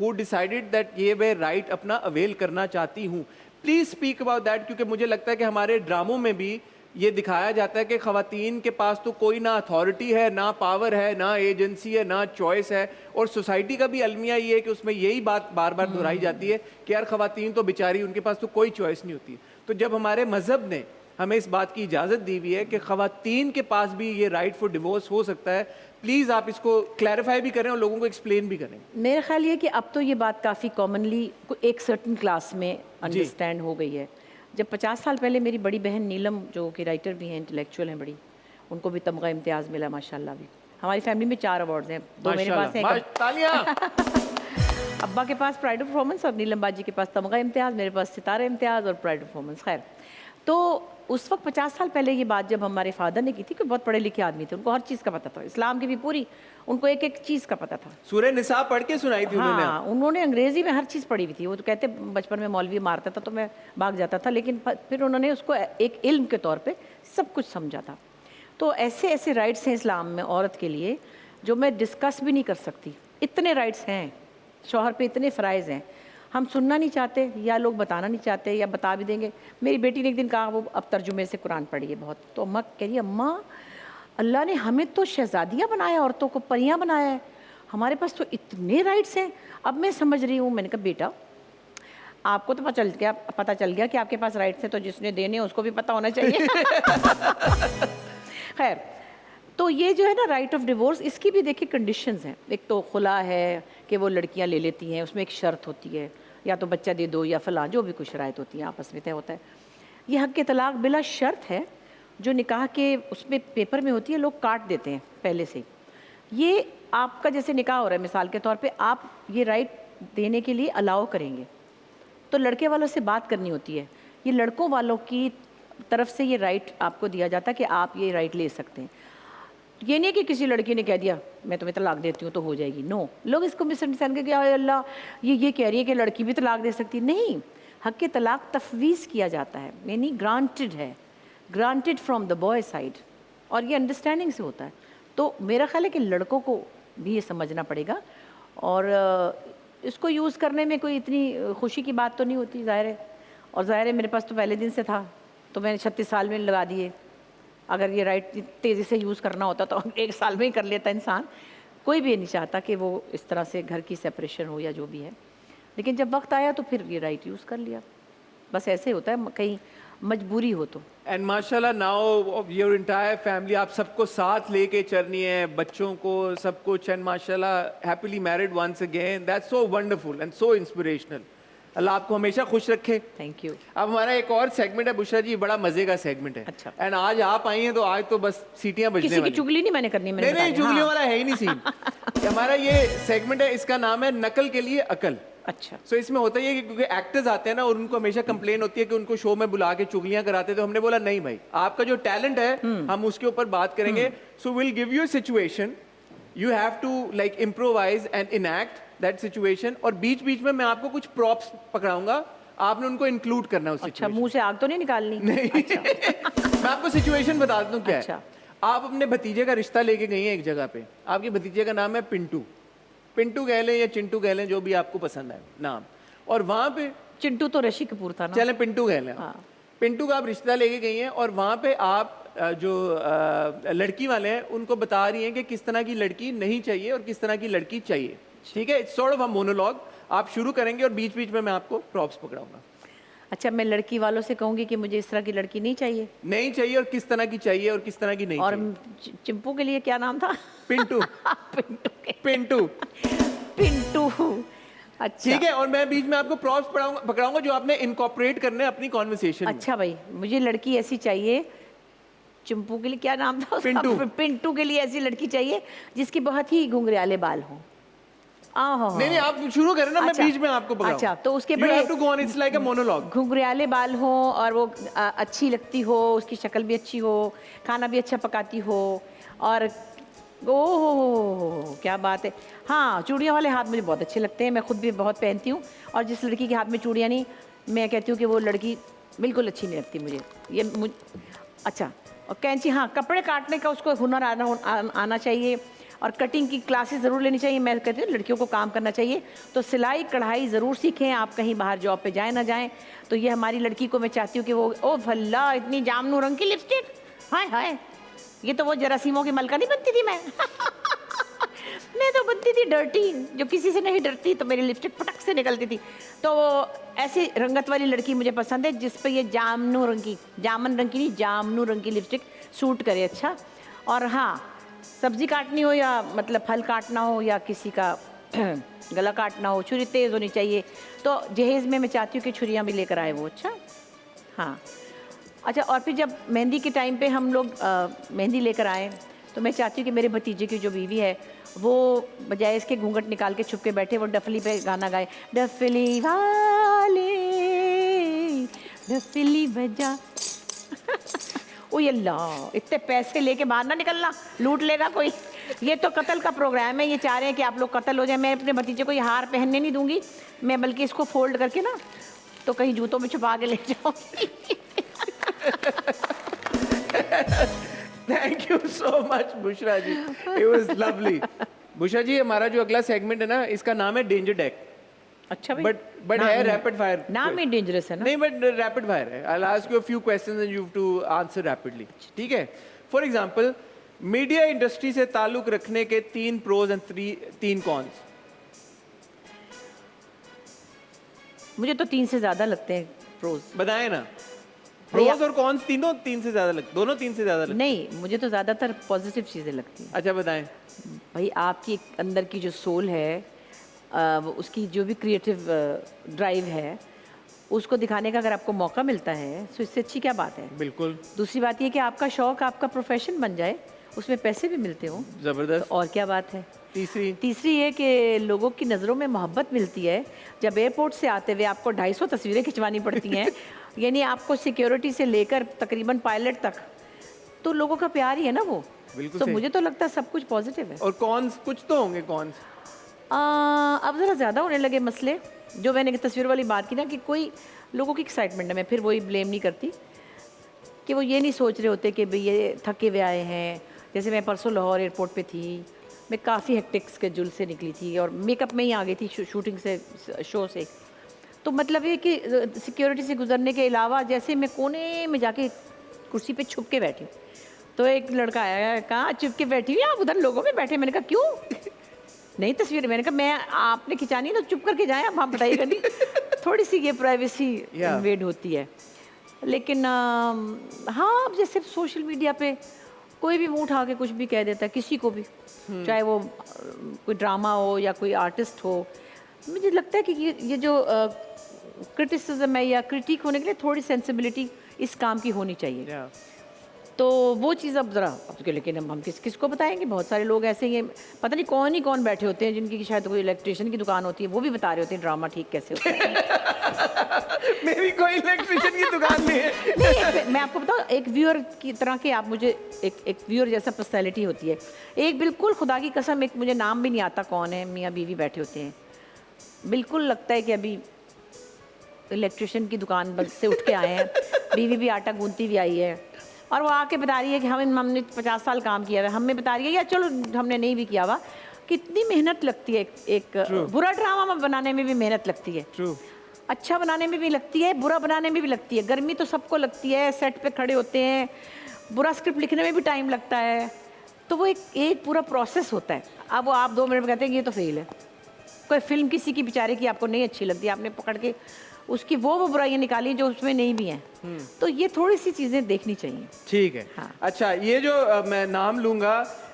A: who decided that ये मैं right अपना avail करना चाहती हूँ। Please speak about that, क्योंकि मुझे लगता है कि हमारे ड्रामों में भी ये दिखाया जाता है कि ख़वातीन के पास तो कोई ना अथॉरिटी है, ना पावर है, ना एजेंसी है, ना चॉइस है। और सोसाइटी का भी अलमिया ये है कि उसमें यही बात बार बार दोहराई जाती है कि यार ख़वातीन तो बेचारी, उनके पास तो कोई चॉइस नहीं होती। तो जब हमारे मज़हब ने हमें इस बात की इजाज़त दी हुई है कि ख़वातीन के पास भी ये राइट फॉर डिवोर्स हो सकता है, प्लीज़ आप इसको क्लैरिफाई भी करें और लोगों को एक्सप्लेन भी करें।
B: मेरा ख्याल ये कि अब तो ये बात काफ़ी कॉमनली एक सर्टन क्लास में अंडरस्टैंड हो गई है।
C: जब 50 साल पहले मेरी बड़ी बहन नीलम, जो कि राइटर भी हैं, इंटेलेक्चुअल हैं बड़ी, उनको भी तमगा इम्तियाज़ मिला माशाल्लाह भी। हमारी फैमिली में 4 अवार्ड्स हैं, 2 मेरे पास हैं,
A: तालियां।
C: अब्बा के पास प्राइड ऑफ परफॉर्मेंस और नीलम बाजी के पास तमगा इम्तियाज़, मेरे पास सितारे इम्तियाज़ और प्राइड ऑफ परफॉर्मेंस। खैर, तो उस वक्त 50 साल पहले ये बात जब हमारे फादर ने की थी, कि बहुत पढ़े लिखे आदमी थे, उनको हर चीज़ का पता था, इस्लाम की भी पूरी, उनको एक एक चीज़ का पता था।
A: सूरह निसा पढ़ के सुनाई थी उन्होंने।
C: हाँ, उन्होंने अंग्रेज़ी में हर चीज़ पढ़ी हुई थी। वो तो कहते बचपन में मौलवी मारता था तो मैं भाग जाता था, लेकिन फिर उन्होंने उसको एक इल्म के तौर पे सब कुछ समझा था। तो ऐसे ऐसे राइट्स हैं इस्लाम में औरत के लिए जो मैं डिस्कस भी नहीं कर सकती। इतने राइट्स हैं, शौहर पे इतने फ़राइज़ हैं, हम सुनना नहीं चाहते या लोग बताना नहीं चाहते, या बता भी देंगे। मेरी बेटी ने एक दिन कहा, वो अब तर्जुमे से कुरान पढ़ी है बहुत, तो अम्मा कह रही है, अम्मा अल्लाह ने हमें तो शहज़ादियाँ बनाया, औरतों को परियाँ बनाया है, हमारे पास तो इतने राइट्स हैं। अब मैं समझ रही हूँ। मैंने कहा बेटा, आपको तो पता चल गया कि आपके पास राइट्स हैं, तो जिसने देने उसको भी पता होना चाहिए। खैर, तो ये जो है ना राइट ऑफ डिवोर्स, इसकी भी देखिए कंडीशंस हैं। एक तो खुला है कि वो लड़कियां ले लेती हैं, उसमें एक शर्त होती है, या तो बच्चा दे दो या फलां, जो भी कुछ शराइत होती है आपस में तय होता है। ये हक़ तलाक़ बिला शर्त है, जो निकाह के उसमें पेपर में होती है, लोग काट देते हैं पहले से। ये आपका जैसे निकाह हो रहा है मिसाल के तौर पे, आप ये राइट देने के लिए अलाउ करेंगे, तो लड़के वालों से बात करनी होती है। ये लड़कों वालों की तरफ से ये राइट आपको दिया जाता है कि आप ये राइट ले सकते हैं। ये नहीं कि किसी लड़की ने कह दिया मैं तुम्हें तलाक देती हूँ तो हो जाएगी। नो, लोग इसको मिसअंडरस्टैंड करके अल्लाह ये कह रही है कि लड़की भी तलाक दे सकती है। नहीं, हक़ तलाक तफवीज़ किया जाता है, यानी ग्रांटेड है, granted from the boy side, और ये अंडरस्टैंडिंग से होता है। तो मेरा ख्याल है कि लड़कों को भी ये समझना पड़ेगा, और इसको यूज़ करने में कोई इतनी खुशी की बात तो नहीं होती, ज़ाहिर है। और ज़ाहिर है मेरे पास तो पहले दिन से था, तो मैंने 36 साल में लगा दिए। अगर ये राइट तेज़ी से यूज़ करना होता तो 1 साल में ही कर लेता इंसान। कोई भी नहीं चाहता कि वो इस तरह से घर की सेपरेशन हो या जो भी है, लेकिन जब वक्त आया तो फिर ये राइट यूज़ कर लिया। बस ऐसे होता है, कहीं मजबूरी हो तो।
A: एंड माशाल्लाह नाउ योर एंटायर फैमिली, आप सबको साथ लेके चलनी है, बच्चों को सब कुछ, एंड माशाल्लाह happily married once again. That's so wonderful and so inspirational. अल्लाह आपको हमेशा खुश रखे।
C: Thank you.
A: अब हमारा एक और सेगमेंट है बुशरा जी, बड़ा मजे का सेगमेंट है।
C: अच्छा।
A: एंड आज आप आई हैं तो आज तो बस सीटियां बजने
C: किसी
A: वाली।
C: की चुगली नहीं मैंने करनी, मैंने
A: नहीं, चुगलियों वाला है ही नहीं सीन। हमारा ये सेगमेंट है, इसका नाम है नकल के लिए अकल।
C: अच्छा।
A: सो इसमें होता ही है कि क्योंकि एक्टर्स आते हैं ना, और उनको हमेशा कंप्लेन होती है कि उनको शो में बुला के चुगलियां कराते, तो हमने बोला नहीं भाई, आपका जो टैलेंट है हम उसके ऊपर बात करेंगे। So will give you a situation, you have to like improvise and enact that situation, और बीच बीच में मैं आपको कुछ प्रॉप्स पकड़ाऊंगा, आपने उनको इंक्लूड करना है उस
C: अच्छा,
A: situation।
C: मुंह से आग तो नहीं निकालनी?
A: नहीं।
C: अच्छा।
A: मैं आपको सिचुएशन बता दूं क्या
C: अच्छा।
A: है। आप अपने भतीजे का रिश्ता लेके गई हैं एक जगह पे, आपके भतीजे का नाम है पिंटू, पिंटू कह लें या चिंटू कह लें, जो भी आपको पसंद है नाम, और वहां पे
C: चिंटू तो ऋषि कपूर था ना।
A: चले पिंटू कह लें।
C: हाँ।
A: पिंटू का आप रिश्ता लेके गई हैं, और वहां पे आप जो लड़की वाले हैं उनको बता रही हैं कि किस तरह की लड़की नहीं चाहिए और किस तरह की लड़की चाहिए। ठीक है, it's sort of a monologue. आप शुरू करेंगे और बीच बीच में मैं आपको प्रॉप्स पकड़ाऊंगा।
C: अच्छा, मैं लड़की वालों से कहूंगी कि मुझे इस तरह की लड़की नहीं चाहिए,
A: नहीं चाहिए, और किस तरह की चाहिए और किस तरह की नहीं
C: और
A: चाहिए।
C: चिंपू के लिए क्या नाम था?
A: पिंटू।
C: पिंटू
A: पिंटू।
C: पिंटू। अच्छा।
A: ठीक है, और मैं बीच में आपको प्रॉप्स पकड़ाऊंगा जो आपने इनकॉर्पोरेट करने हैं अपनी कॉन्वर्सेशन में।
C: अच्छा भाई, मुझे लड़की ऐसी चाहिए, चिंपू के लिए क्या नाम था उसका?
A: पिंटू।
C: पिंटू के लिए ऐसी लड़की चाहिए जिसकी बहुत ही घुंघराले बाल हों।
A: नहीं, आप शुरू करें ना, मैं बीच में आपको पकड़ाऊं।
C: अच्छा, तो उसके
A: You have to go on, it's like a monologue।
C: घुंघराले बाल हो, और वो अच्छी लगती हो, उसकी शक्ल भी अच्छी हो, खाना भी अच्छा पकाती हो, और ओह क्या बात है। हाँ, चूड़ियाँ वाले हाथ मुझे बहुत अच्छे लगते हैं, मैं खुद भी बहुत पहनती हूँ, और जिस लड़की के हाथ में चूड़ियाँ नहीं, मैं कहती हूँ कि वो लड़की बिल्कुल अच्छी नहीं लगती मुझे। अच्छा, और कैंची, हाँ, कपड़े काटने का उसको हुनर आना चाहिए, और कटिंग की क्लासेस ज़रूर लेनी चाहिए। मैं कहती हूँ लड़कियों को काम करना चाहिए, तो सिलाई कढ़ाई ज़रूर सीखें। आप कहीं बाहर जॉब पे जाए ना जाएं, तो ये हमारी लड़की को मैं चाहती हूँ कि वो, ओ भल्ला, इतनी जामनू रंग की लिपस्टिक, हाय हाय, ये तो वो जरासीमों की मलका नहीं बनती थी मैं। मैं तो बनती थी डर्टी, जो किसी से नहीं डरती, तो मेरी लिपस्टिक पटक से निकलती थी। तो ऐसी रंगत वाली लड़की मुझे पसंद है जिस पे ये जामनू रंग की, जामन रंग की नहीं, जामनू रंग की लिपस्टिक सूट करे। अच्छा, और हाँ, सब्जी काटनी हो या मतलब फल काटना हो या किसी का गला काटना हो, छुरी तेज़ होनी चाहिए। तो जहेज़ में मैं चाहती हूँ कि छुरियाँ भी लेकर आए वो। अच्छा, हाँ। अच्छा, और फिर जब मेहंदी के टाइम पे हम लोग मेहंदी लेकर आए, तो मैं चाहती हूँ कि मेरे भतीजे की जो बीवी है, वो बजाय इसके घूंघट निकाल के छुप के बैठे, वो डफली पे गाना गाए, डफली वाले डफली बजा। ओ अल्लाह, इतने पैसे लेके बाहर ना निकलना, लूट लेगा कोई। ये तो कत्ल का प्रोग्राम है, ये चाह रहे हैं कि आप लोग कत्ल हो जाए। मैं अपने भतीजे को ये हार पहनने नहीं दूंगी, मैं बल्कि इसको फोल्ड करके ना तो कहीं जूतों में छुपा के ले जाऊंगी।
A: Thank you so much Bushra ji, it was lovely. Bushra ji, हमारा जो अगला सेगमेंट है ना, इसका नाम है डेंजर डेक।
C: अच्छा भाई,
A: बट है रैपिड फायर।
C: नाम ही डेंजरस है ना।
A: नहीं, बट रैपिड फायर है। I will ask you a few questions and you have to answer rapidly, ठीक है? फॉर एग्जांपल, मीडिया इंडस्ट्री से ताल्लुक रखने के 3 प्रोज एंड 3 कॉन्स।
C: मुझे तो 3 से ज्यादा लगते हैं प्रोज।
A: बताएं ना। प्रोज और कॉन्स तीनों 3 से ज्यादा लगते, दोनों 3 से ज्यादा लगते?
C: नहीं, मुझे तो ज्यादातर पॉजिटिव चीजें लगती हैं।
A: अच्छा, बताएं।
C: भाई, आपकी अंदर की जो सोल है, उसकी जो भी क्रिएटिव ड्राइव है, उसको दिखाने का अगर आपको मौका मिलता है तो इससे अच्छी क्या बात है।
A: बिल्कुल।
C: दूसरी बात ये कि आपका शौक आपका प्रोफेशन बन जाए, उसमें पैसे भी मिलते हो,
A: जबरदस्त।
C: तो और क्या बात है।
A: तीसरी
C: ये कि लोगों की नज़रों में मोहब्बत मिलती है। जब एयरपोर्ट से आते हुए आपको 250 तस्वीरें खिंचवानी पड़ती हैं, यानी आपको सिक्योरिटी से लेकर तकरीबन पायलट तक, तो लोगों का प्यार ही है ना वो।
A: बिल्कुल
C: तो
A: सही।
C: मुझे तो लगता है सब कुछ पॉजिटिव है।
A: और कॉन्स कुछ तो होंगे कॉन्स।
C: अब ज़रा ज़्यादा होने लगे मसले। जो मैंने तस्वीर वाली बात की ना, कि कोई लोगों की एक्साइटमेंट है, मैं फिर वही ब्लेम नहीं करती कि वो ये नहीं सोच रहे होते कि भाई ये थके हुए आए हैं। जैसे मैं परसों लाहौर एयरपोर्ट पे थी, मैं काफ़ी हेक्टिक स्केड्यूल से निकली थी और मेकअप में ही आ गई थी शूटिंग से, शो से। तो मतलब ये कि सिक्योरिटी से गुजरने के अलावा जैसे मैं कोने में जाके कुर्सी पे छुप के बैठी, तो एक लड़का आया, कहा छुप के बैठी हुई आप उधर लोगों में बैठे। मैंने कहा क्यों? नहीं तस्वीर। मैंने कहा मैं आपने खिंचानी तो चुप करके जाए, आप बताइएगा नहीं। थोड़ी सी ये प्राइवेसी इन्वेड होती है। लेकिन हाँ, अब जैसे सोशल मीडिया पे कोई भी मुंह उठा के कुछ भी कह देता है किसी को भी, चाहे वो कोई ड्रामा हो या कोई आर्टिस्ट हो। मुझे लगता है कि ये जो क्रिटिसिज्म है या क्रिटिक होने के लिए थोड़ी सेंसिबिलिटी इस काम की होनी चाहिए। तो वो चीज़ अब ज़रा, लेकिन हम किसको बताएंगे। बहुत सारे लोग ऐसे ही, पता नहीं कौन बैठे होते हैं जिनकी शायद कोई इलेक्ट्रिशियन की दुकान होती है, वो भी बता रहे होते हैं ड्रामा ठीक कैसे होता है।
A: मेरी कोई इलेक्ट्रिशियन की दुकान नहीं है।
C: नहीं, मैं आपको बताऊँ, एक व्यूअर की तरह के आप मुझे, एक व्यूअर जैसा पर्सनैलिटी होती है। एक बिल्कुल खुदा की कसम, एक मुझे नाम भी नहीं आता कौन है, मियाँ बीवी बैठे होते हैं, बिल्कुल लगता है कि अभी इलेक्ट्रिशियन की दुकान से उठ के आए हैं। बीवी भी आटा गूंथती भी आई है और वो आके बता रही है कि हमने 50 साल काम किया है। हमें बता रही है या चलो हमने नहीं भी किया हुआ, कितनी मेहनत लगती है। एक बुरा ड्रामा बनाने में भी मेहनत लगती है। अच्छा बनाने में भी लगती है, बुरा बनाने में भी लगती है। गर्मी तो सबको लगती है, सेट पे खड़े होते हैं, बुरा स्क्रिप्ट लिखने में भी टाइम लगता है। तो वो एक पूरा प्रोसेस होता है। अब वो आप 2 मिनट में कहते हैं कि ये तो फेल है। कोई फिल्म किसी की बेचारे की आपको नहीं अच्छी लगती, आपने पकड़ के उसकी वो बुराइयां निकाली जो उसमें नहीं भी हैं। तो ये थोड़ी सी चीजें देखनी चाहिए।
A: ठीक है। हाँ। अच्छा, ये जो मैं नाम लूंगा,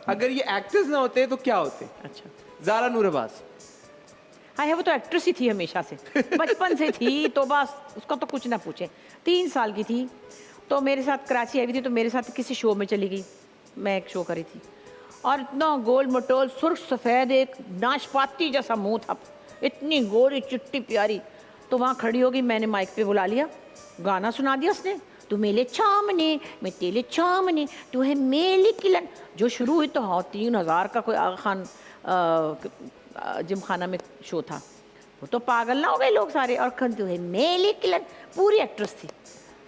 A: अगर ये एक्टर्स ना होते तो क्या होते?
C: अच्छा,
A: ज़ारा नूर अब्बास।
C: हाँ है, वो तो एक्ट्रेस ही थी हमेशा से, बचपन से थी। तो बस उसका तो कुछ ना पूछे। 3 साल की थी तो मेरे साथ कराची आई हुई थी, तो मेरे साथ किसी शो में चली गई। मैं एक शो करी थी और इतना गोल मटोल सुर्ख सफ़ेद, एक नाशपाती जैसा मुंह था, इतनी गोरी चिट्टी प्यारी। तो वहाँ खड़ी होगी, मैंने माइक पे बुला लिया, गाना सुना दिया उसने, तू मेले छामने मैं तेले छामने, तू है मेली किलन, जो शुरू हुई। तो हाँ, 3000 का कोई आगा खान जिमखाना में शो था। वो तो पागल ना हो गए लोग सारे। और खन तू है मेली किलन, पूरी एक्ट्रेस थी।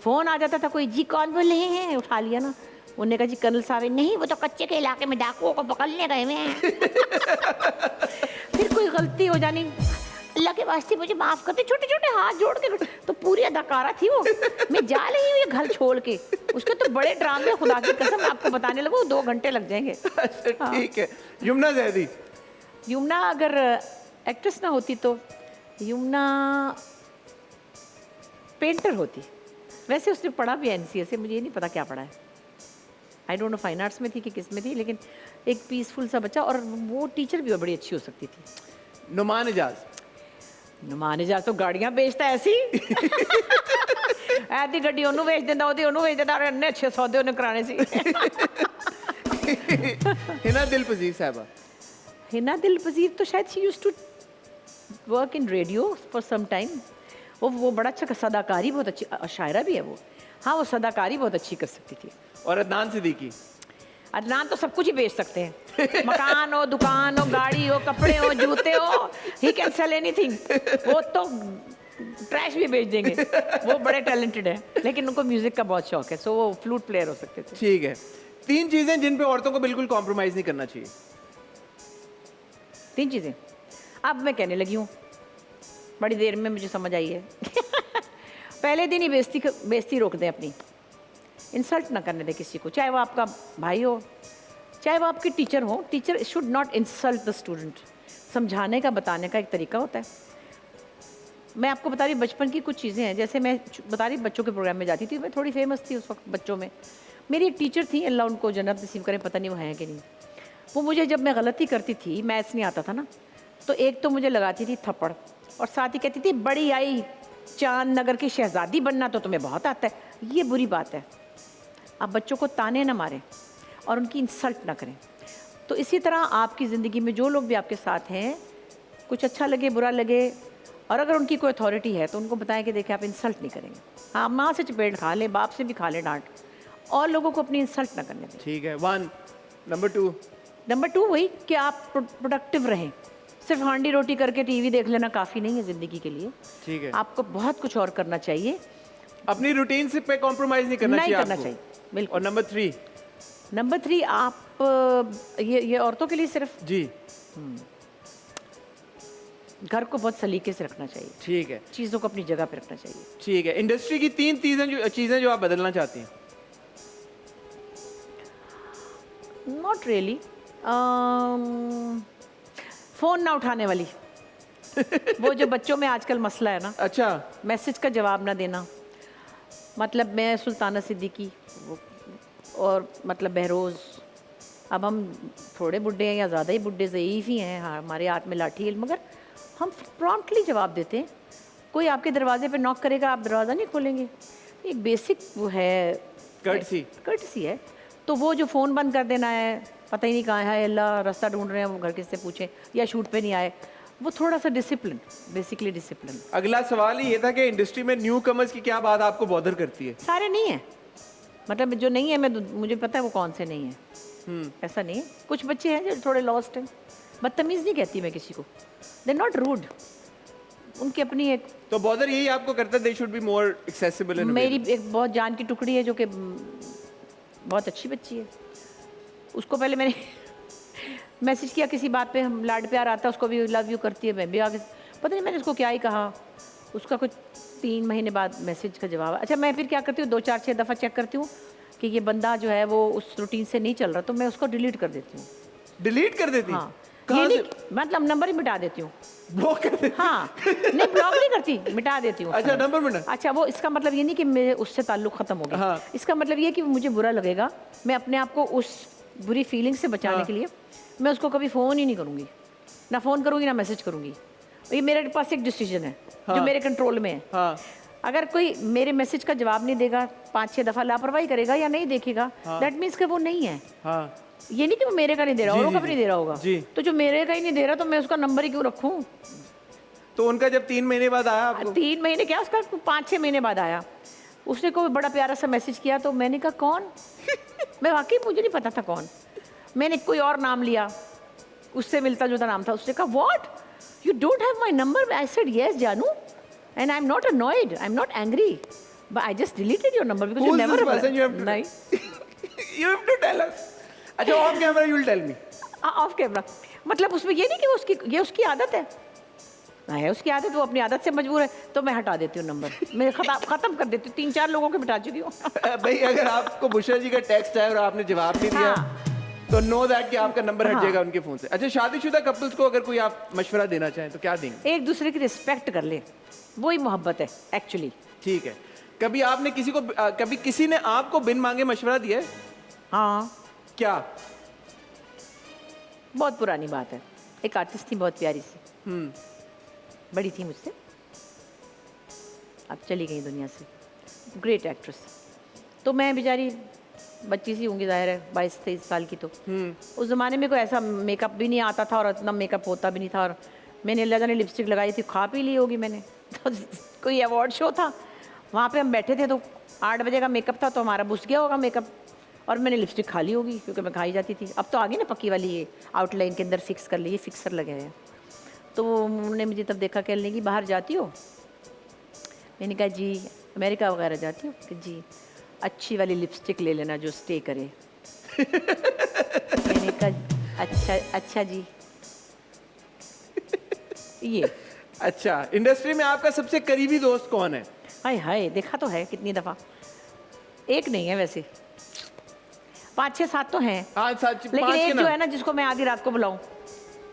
C: फ़ोन आ जाता था कोई, जी कौन बोल रहे हैं, उठा लिया ना। उन्होंने कहा जी कर्नल साहब। नहीं, वो तो कच्चे के इलाके में डाकुओं को पकड़ने गए हुए हैं। फिर कोई गलती हो जानी, अल्लाह के वास्ते मुझे माफ़ करते, छोटे छोटे हाथ जोड़ के। तो पूरी अदाकारा थी वो। मैं जा रही हूँ ये घर छोड़ के। उसके तो बड़े ड्रामे, खुदा की कसम आपको बताने लगो 2 घंटे लग जाएंगे।
A: अच्छा, ठीक है। यमुना ज़ैदी।
C: यमुना अगर एक्ट्रेस ना होती तो यमुना पेंटर होती। वैसे उसने पढ़ा भी NCA से, मुझे ये नहीं पता क्या पढ़ा है। I don't know fine arts में थी कि किस में थी, लेकिन एक पीसफुल सा बच्चा। और वो टीचर भी बड़ी अच्छी हो सकती थी।
A: नुमान इजाज।
C: नुमान इजाज तो गाड़ियाँ बेचता है ऐसी। ਐਦੀ ਗੱਡੀ ਉਹਨੂੰ ਵੇਚ ਦਿੰਦਾ ਉਹਦੀ ਉਹਨੂੰ ਵੇਚ ਦਿੰਦਾ ਇੰਨੇ ਅੱਛੇ ਸੌਦੇ ਉਹਨੇ ਕਰਾਣੇ ਸੀ
A: हिना दिल पजीर साहबा,
C: हिना दिल पजीर तो शायद she used to work in radio for some time. वो बड़ा अच्छा सदाकारी बहुत अच्छी शायरा भी है वो। हाँ वो सदाकारी बहुत अच्छी कर सकती थी।
A: और अदनान सिद्दीकी,
C: अदनान तो सब कुछ ही बेच सकते हैं मकान हो, दुकान हो, गाड़ी हो, कपड़े हो, जूते हो, ही कैन सेल एनीथिंग। वो तो ट्रैश भी बेच देंगे, वो बड़े टैलेंटेड है, लेकिन उनको म्यूजिक का बहुत शौक है, सो वो फ्लूट प्लेयर हो सकते थे।
A: ठीक है। 3 चीजें जिन पे औरतों को बिल्कुल कॉम्प्रोमाइज नहीं करना चाहिए।
C: 3 चीजें अब मैं कहने लगी हूँ, बड़ी देर में मुझे समझ आई है पहले दिन ही बेइज्जती रोक दें अपनी, इंसल्ट ना करने दें किसी को, चाहे वो आपका भाई हो, चाहे वो आपकी टीचर हो। Teacher should not insult the student. समझाने का, बताने का एक तरीका होता है। मैं आपको बता रही बचपन की कुछ चीज़ें हैं, जैसे मैं बता रही बच्चों के प्रोग्राम में जाती थी, मैं थोड़ी फेमस थी उस वक्त बच्चों में। मेरी एक टीचर थी, अल्लाह उनको जन्नत नसीब करें, पता नहीं वो हैं कि नहीं। वो मुझे जब मैं गलती करती थी, मैथ्स नहीं आता था ना, तो एक तो मुझे लगाती थी थप्पड़ और साथ ही कहती थी बड़ी आई चांद नगर की शहजादी बनना तो तुम्हें बहुत आता है। ये बुरी बात है। आप बच्चों को ताने ना मारें और उनकी इंसल्ट ना करें। तो इसी तरह आपकी ज़िंदगी में जो लोग भी आपके साथ हैं, कुछ अच्छा लगे बुरा लगे, और अगर उनकी कोई अथॉरिटी है तो उनको बताएं कि देखिए आप इंसल्ट नहीं करेंगे। हाँ माँ से चपेट खा लें, बाप से भी खा लें डांट, और लोगों को अपनी इंसल्ट ना करने दें।
A: ठीक है। 1 नंबर 2
C: नंबर 2 वही कि आप प्रोडक्टिव रहें। सिर्फ हांडी रोटी करके टीवी देख लेना काफ़ी नहीं है ज़िंदगी के लिए।
A: ठीक है।
C: आपको बहुत कुछ और करना चाहिए।
A: अपनी रूटीन से पे कॉम्प्रोमाइज नहीं करना चाहिए आपको।
C: चाहिए बिल्कुल।
A: और नंबर 3
C: आप ये औरतों के लिए सिर्फ
A: जी,
C: घर को बहुत सलीके से रखना चाहिए।
A: ठीक है।
C: चीज़ों को अपनी जगह पे रखना चाहिए।
A: ठीक है। इंडस्ट्री की 3 चीजें जो आप बदलना चाहती हैं।
C: Not really. फ़ोन ना उठाने वाली वो जो बच्चों में आजकल मसला है ना,
A: अच्छा।
C: मैसेज का जवाब ना देना। मतलब मैं सुल्ताना सिद्दीकी और मतलब बहरोज़, अब हम थोड़े बुड्ढे हैं या ज़्यादा ही बुड्ढे ज़ईफ़ ही हैं, हाँ हमारे हाथ में लाठी है, मगर हम प्रॉम्प्टली जवाब देते हैं। कोई आपके दरवाजे पे नॉक करेगा, आप दरवाज़ा नहीं खोलेंगे। एक बेसिक वो है कर्टसी है। तो वो जो फ़ोन बंद कर देना है, पता ही नहीं कहाँ है, अल्लाह रास्ता ढूंढ रहे हैं, वो घर किससे पूछें, या शूट पे नहीं आए, वो थोड़ा सा डिसिप्लिन, बेसिकली डिसिप्लिन।
A: अगला सवाल ही ये था कि इंडस्ट्री में न्यू कमर्स की क्या बात आपको बॉदर करती है?
C: सारे नहीं है, मतलब जो नहीं है मुझे पता है वो कौन से नहीं है। ऐसा नहीं है, कुछ बच्चे हैं जो थोड़े लॉस्ट हैं। बदतमीज़ नहीं कहती मैं किसी को, दे नॉट रूड, उनकी अपनी एक।
A: तो बॉदर यही आपको करता है they should be more accessible in.
C: मेरी एक बहुत जान की टुकड़ी है जो कि बहुत अच्छी बच्ची है, उसको पहले मैंने मैसेज किया किसी बात पे, हम लाड प्यार आता है, उसको भी लव यू करती है, मैं भी आगे पता नहीं मैंने उसको क्या ही कहा, उसका कुछ 3 महीने बाद मैसेज का जवाब। अच्छा मैं फिर क्या करती हूँ, 2 4 6 दफ़ा चेक करती हूँ कि ये बंदा जो है वो उस रूटीन से नहीं चल रहा, तो मैं उसको डिलीट कर देती हूँ।
A: डिलीट कर देती?
C: हाँ, ये नहीं मतलब नंबर ही मिटा देती हूँ,
A: ब्लॉक कर देती?
C: हाँ नहीं ब्लॉक नहीं करती, मिटा देती हूँ।
A: अच्छा नंबर मिटा।
C: अच्छा वो इसका मतलब ये नहीं कि मेरे उससे ताल्लुक़ ख़त्म हो गया।
A: हाँ।
C: इसका मतलब ये कि मुझे बुरा लगेगा, मैं अपने आप को उस बुरी फीलिंग से बचाने के लिए मैं उसको कभी फ़ोन ही नहीं करूँगी, ना फ़ोन करूँगी ना मैसेज करूँगी। ये मेरे पास एक डिसीजन है जो मेरे कंट्रोल में है।
A: हाँ।
C: अगर कोई मेरे मैसेज का जवाब नहीं देगा, 5 6 दफ़ा लापरवाही करेगा या नहीं देखेगा, दैट मीन्स कि वो नहीं है।
A: हाँ।
C: ये नहीं कि वो मेरे का नहीं दे रहा, औरों का भी नहीं दे रहा होगा। तो जो मेरे का ही नहीं दे रहा तो मैं उसका नंबर ही क्यों रखूँ?
A: तो उनका जब 3 महीने बाद आया आपको?
C: 3 महीने क्या, उसका 5 6 महीने बाद आया। उसने कोई बड़ा प्यारा सा मैसेज किया तो मैंने कहा कौन मैं वाकई मुझे नहीं पता था कौन। मैंने कोई और नाम लिया, उससे मिलता जुलता नाम था। उसने कहा what you don't have my number? I said yes जानू and I am not annoyed, I am not angry, but I just deleted your number because you never. नहीं
A: you have to tell us. अच्छा off camera you will tell me.
C: Off camera मतलब उसमें ये नहीं कि उसकी उसकी आदत है उसकी आदत, वो अपनी आदत से मजबूर है, तो मैं हटा देती हूँ नंबर, मैं ख़त्म कर देती हूँ। 3 4 लोगों के मिटा चुकी हूँ।
A: भाई अगर आपको बुशरा जी का टेक्स्ट आया और आपने जवाब नहीं दिया तो नो दैट कि आपका नंबर हट जाएगा उनके फ़ोन से। अच्छा शादीशुदा कपल्स को अगर कोई आप मशवरा देना चाहें तो क्या देंगे?
C: एक दूसरे की रिस्पेक्ट कर ले, वही मोहब्बत है एक्चुअली।
A: ठीक है। कभी आपने कभी किसी ने आपको बिन मांगे मशवरा दिया है?
C: हाँ।
A: क्या?
C: बहुत पुरानी बात है, एक आर्टिस्ट थी बहुत प्यारी सी, बड़ी थी मुझसे, अब चली गई दुनिया से। Great actress. तो मैं बेचारी बच्ची सी होंगी, जाहिर है 22-23 साल की। तो उस ज़माने में कोई ऐसा मेकअप भी नहीं आता था और इतना मेकअप होता भी नहीं था, और मैंने अल्लाह जाने लिपस्टिक लगाई थी, खा पी ली होगी मैंने। तो कोई अवार्ड शो था, वहाँ पे हम बैठे थे, तो 8 बजे का मेकअप था, तो हमारा बुझ गया होगा मेकअप, और मैंने लिपस्टिक खा ली होगी क्योंकि मैं खाई जाती थी। अब तो आ गई ना पक्की वाली, ये आउटलाइन के अंदर फिक्स कर ली, ये फिक्सर लगे हुए हैं। तो उन्होंने मुझे तब देखा, कहने लगी बाहर जाती हो? मैंने कहा जी। अमेरिका वगैरह जाती हो? कि जी। अच्छी वाली लिपस्टिक ले लेना जो स्टे करे। मैंने कहा अच्छा जी। ये
A: अच्छा, इंडस्ट्री में आपका सबसे करीबी दोस्त कौन है?
C: हाय हाय, देखा तो है कितनी दफ़ा। एक नहीं है वैसे, 5-6-7 तो हैं।
A: हाँ, सच।
C: लेकिन एक जो है ना, जिसको मैं आधी रात को बुलाऊं,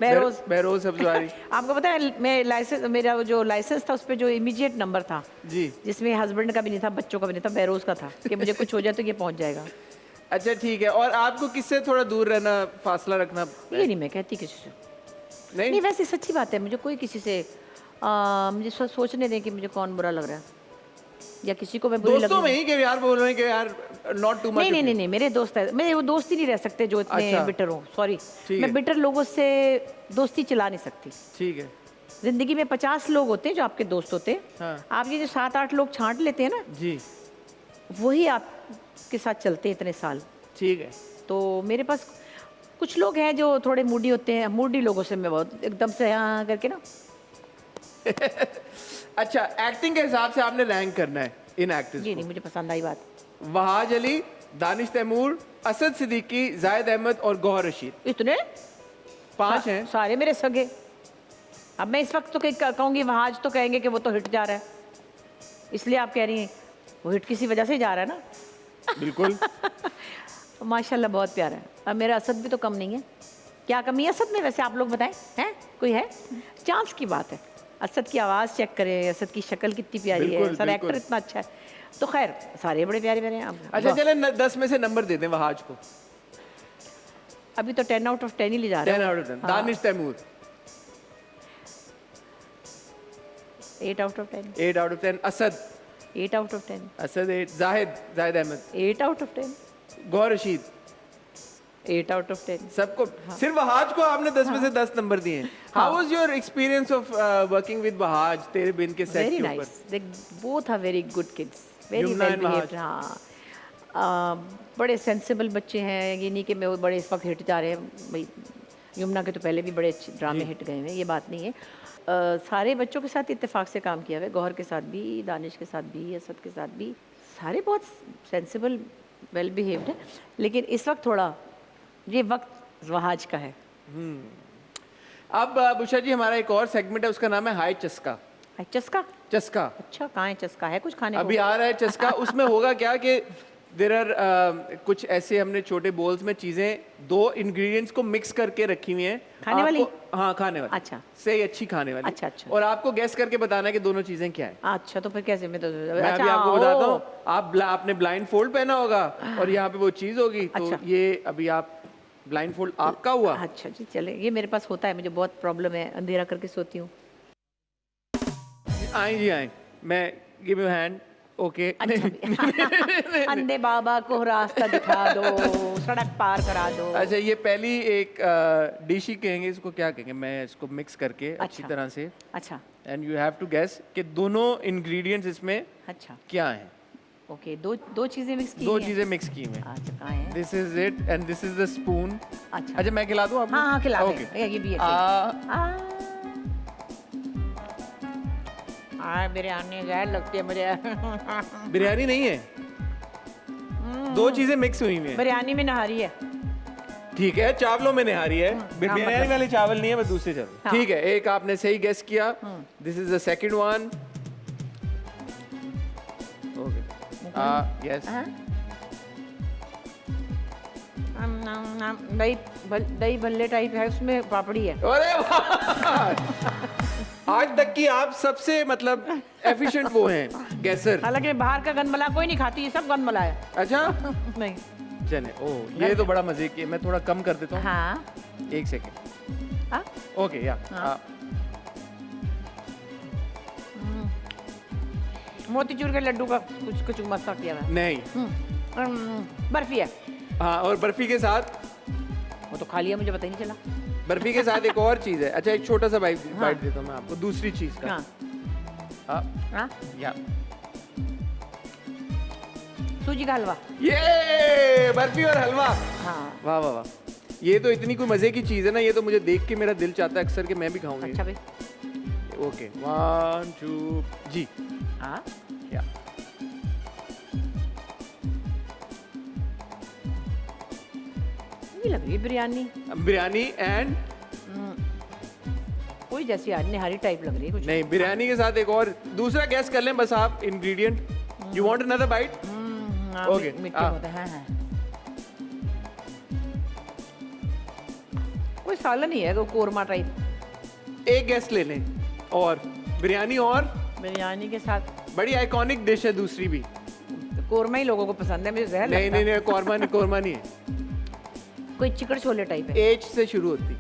A: बहरोज सब्जवारी।
C: आपको पता है, मैं लाइसेंस, मेरा जो लाइसेंस था उस पर जो इमीडिएट नंबर था
A: जी,
C: जिसमें हस्बैंड का भी नहीं था, बच्चों का भी नहीं था, बहरोज का था कि मुझे कुछ हो जाए तो ये पहुंच जाएगा।
A: अच्छा ठीक है। और आपको किससे थोड़ा दूर रहना, फासला रखना?
C: ये नहीं मैं कहती किसी से,
A: नहीं,
C: नहीं वैसे सच्ची बात है, मुझे कोई किसी से मुझे सोचने दें कि मुझे कौन बुरा लग रहा है या किसी को मैं बुरी लग
A: दोस्तों में
C: रही
A: ही कि यार बोल रहे हैं कि यार नॉट टू मच।
C: नहीं नहीं नहीं नहीं, मेरे दोस्त है, मेरे वो दोस्त ही नहीं रह सकते जो इतने
A: अच्छा।
C: बिटर हो। सॉरी,
A: ठीक
C: मैं
A: है।
C: बिटर लोगों से दोस्ती चला नहीं सकती।
A: ठीक है।
C: जिंदगी में 50 लोग होते हैं जो आपके दोस्त होते हैं।
A: हाँ।
C: आप ये जो 7-8 लोग छांट लेते हैं ना,
A: जी,
C: वही आपके साथ चलते हैं इतने साल।
A: ठीक है।
C: तो मेरे पास कुछ लोग हैं जो थोड़े मूडी होते हैं, मूडी लोगों से मैं बहुत एकदम से हाँ करके ना।
A: अच्छा, एक्टिंग के हिसाब से आपने रैंक करना है इन एक्टर्स
C: जी नहीं, मुझे पसंद आई बात।
A: वहाज अली, दानिश तैमूर, असद सिद्दीकी, जाहिद अहमद और गौहर रशीद।
C: इतने
A: 5 हैं।
C: सारे मेरे सगे। अब मैं इस वक्त तो कहूँगी वहाज, तो कहेंगे कि वो तो हिट जा रहा है, इसलिए आप कह रही हैं वो हिट किसी वजह से ही जा रहा है ना।
A: बिल्कुल।
C: माशाल्लाह बहुत प्यारा है। अब मेरा असद भी तो कम नहीं है। क्या कमी है असद में वैसे, आप लोग बताएं, हैं कोई है? चांस की बात है। असद की आवाज़ चेक करें, असद की शक्ल कितनी प्यारी है,
A: बिल्कुल,
C: सर
A: बिल्कुल।
C: एक्टर इतना अच्छा है। तो खैर सारे बड़े प्यारे प्यारे हैं।
A: अच्छा चले 10 में से नंबर दे दें वहाज को।
C: अभी तो 10 आउट ऑफ 10 ही ले जा रहे
A: 10
C: हैं।
A: Out of 10। Danish Taimoor
C: 8 out of 10।
A: 8 out of 10। Asad
C: 8 out of 10।
A: Asad 8। Zahid Ahmed
C: 8 out of 10।
A: Gohar Rasheed
C: 8 out of 10।
A: सबको। सिर्फ वहाज को आपने 10 में से 10 नंबर दिए हैं। How was your experience of working with Wahaj Tere Bin के सेट
C: वेरी
A: के ऊपर?
C: Nice, they both are very good kids, very
A: यमुना
C: वेल
A: and
C: बिहेव्ड। हाँ, बड़े सेंसिबल बच्चे हैं। ये नहीं कि मैं वो बड़े इस वक्त हिट जा रहे हैं भाई, यमुना के तो पहले भी बड़े अच्छे ड्रामे हिट गए हैं, ये बात नहीं है। सारे बच्चों के साथ इत्तेफाक से काम किया हुआ है, गौहर के साथ भी, दानिश के साथ भी, असद के साथ भी, सारे बहुत सेंसिबल वेल बिहेव्ड है। लेकिन इस वक्त थोड़ा ये वक्त वहाज का है।
A: अब बुशा जी, हमारा एक और सेगमेंट है, उसका नाम है हाय चस्का।
C: चस्का?
A: चस्का
C: अच्छा, कहाँ है चस्का? है कुछ खाने
A: अभी
C: को?
A: आ रहा है चस्का। उसमें होगा क्या कि देर आर कुछ ऐसे हमने छोटे बोल्स में चीजें 2 इंग्रेडिएंट्स को मिक्स करके रखी हुई हैं।
C: खाने वाली?
A: हाँ, खाने वाली।
C: अच्छा।
A: सही, अच्छी खाने वाली।
C: अच्छा, अच्छा।
A: और आपको गेस करके बताना है कि दोनों चीजें क्या है।
C: अच्छा, तो फिर कैसे? मैं तो
A: मैं
C: अच्छा,
A: अभी आपको बताता
C: ओ,
A: हूँ। आपने ब्लाइंड फोल्ड पहना होगा और यहाँ पे वो चीज होगी। तो
C: अच्छा।
A: ये अभी आप ब्लाइंड फोल्ड आपका हुआ।
C: अच्छा जी, चले, ये मेरे पास होता है, मुझे बहुत प्रॉब्लम है, अंधेरा करके सोती हूँ।
A: आए जी आए। मैं गिव यू हैंड। ओके।
C: अच्छा, अंधे बाबा को रास्ता दिखा दो, सड़क पार करा दो।
A: अच्छा, ये पहली एक डिश ही कहेंगे, इसको क्या कहेंगे? मैं इसको मिक्स करके अच्छी तरह से,
C: अच्छा
A: and you have to guess कि दोनों इंग्रेडिएंट्स इसमें
C: अच्छा,
A: क्या हैं।
C: ओके, दो चीजें मिक्स की
A: 2
C: हैं।
A: चीजें मिक्स की हुई हैं।
C: अच्छा, कहाँ है?
A: This is it and this is the spoon.
C: अच्छा
A: अच्छा, मैं खिला दूं आपको?
C: हाँ हाँ, खिला
A: ओके।
C: दे, ये भी है। बिरयानी गैर लगती है मुझे।
A: बिरयानी नहीं है, 2 चीजें मिक्स हुई हुई हैं।
C: बिरयानी में नहारी है।
A: ठीक है, चावलों में निहारी है। बिरयानी
C: मतलब।
A: वाले चावल नहीं है, बस दूसरे चावल।
C: हाँ।
A: ठीक है, एक आपने सही गेस किया। This is the second one. Okay, yes.
C: दही भल्ले टाइप है, उसमें पापड़ी है।
A: अरे वाह! आज तक की आप सबसे मतलब एफिशिएंट वो हैं गैसर।
C: हालांकि मैं बाहर का गंद मला कोई नहीं खाती, ये सब गंद मला है।
A: अच्छा,
C: नहीं।
A: चले। ओह, ये तो बड़ा मजे की है। मैं थोड़ा कम कर देता हूँ।
C: हाँ
A: 1 सेकंड।
C: हाँ?
A: ओके, या।
C: हाँ। मोतीचूर के लड्डू का कुछ कुछ मस्सा किया हुआ है।
A: नहीं।
C: बर्फी है।
A: हाँ, और बर्फी के साथ,
C: वो तो खा लिया, मुझे पता ही नहीं चला।
A: बर्फी के साथ एक और चीज है। अच्छा, एक छोटा सा बाइट देता हूँ मैं आपको दूसरी चीज का।
C: हाँ
A: हाँ,
C: हाँ,
A: या
C: सूजी का हलवा।
A: ये बर्फी और हलवा।
C: हाँ
A: वाह वाह वाह, ये तो इतनी कोई मजे की चीज है ना, ये तो मुझे देख के मेरा दिल चाहता है अक्सर कि मैं भी खाऊंगी।
C: अच्छा भाई।
A: ओके, 1 2 जी।
C: हाँ
A: या
C: ये लग रही है बिरयानी,
A: बिरयानी एंड
C: कोई जैसी निहारी टाइप लग रही है कुछ।
A: नहीं, बिरयानी के साथ एक और दूसरा गैस कर लें बस आप ingredient. You want another bite?
C: हाँ,
A: Okay,
C: मिट्टी होता है। हाँ। कोई सालन ही है वो कोरमा टाइप।
A: एक गैस ले लें। और बिरयानी और
C: बिरयानी के साथ
A: बड़ी आइकॉनिक डिश है दूसरी भी।
C: कोरमा ही लोगों को पसंद है, मुझे जहर
A: नहीं
C: लगता है।
A: नहीं नहीं, कोरमा नहीं है।
C: कोई चिकन छोले टाइप है।
A: एच से शुरू होती।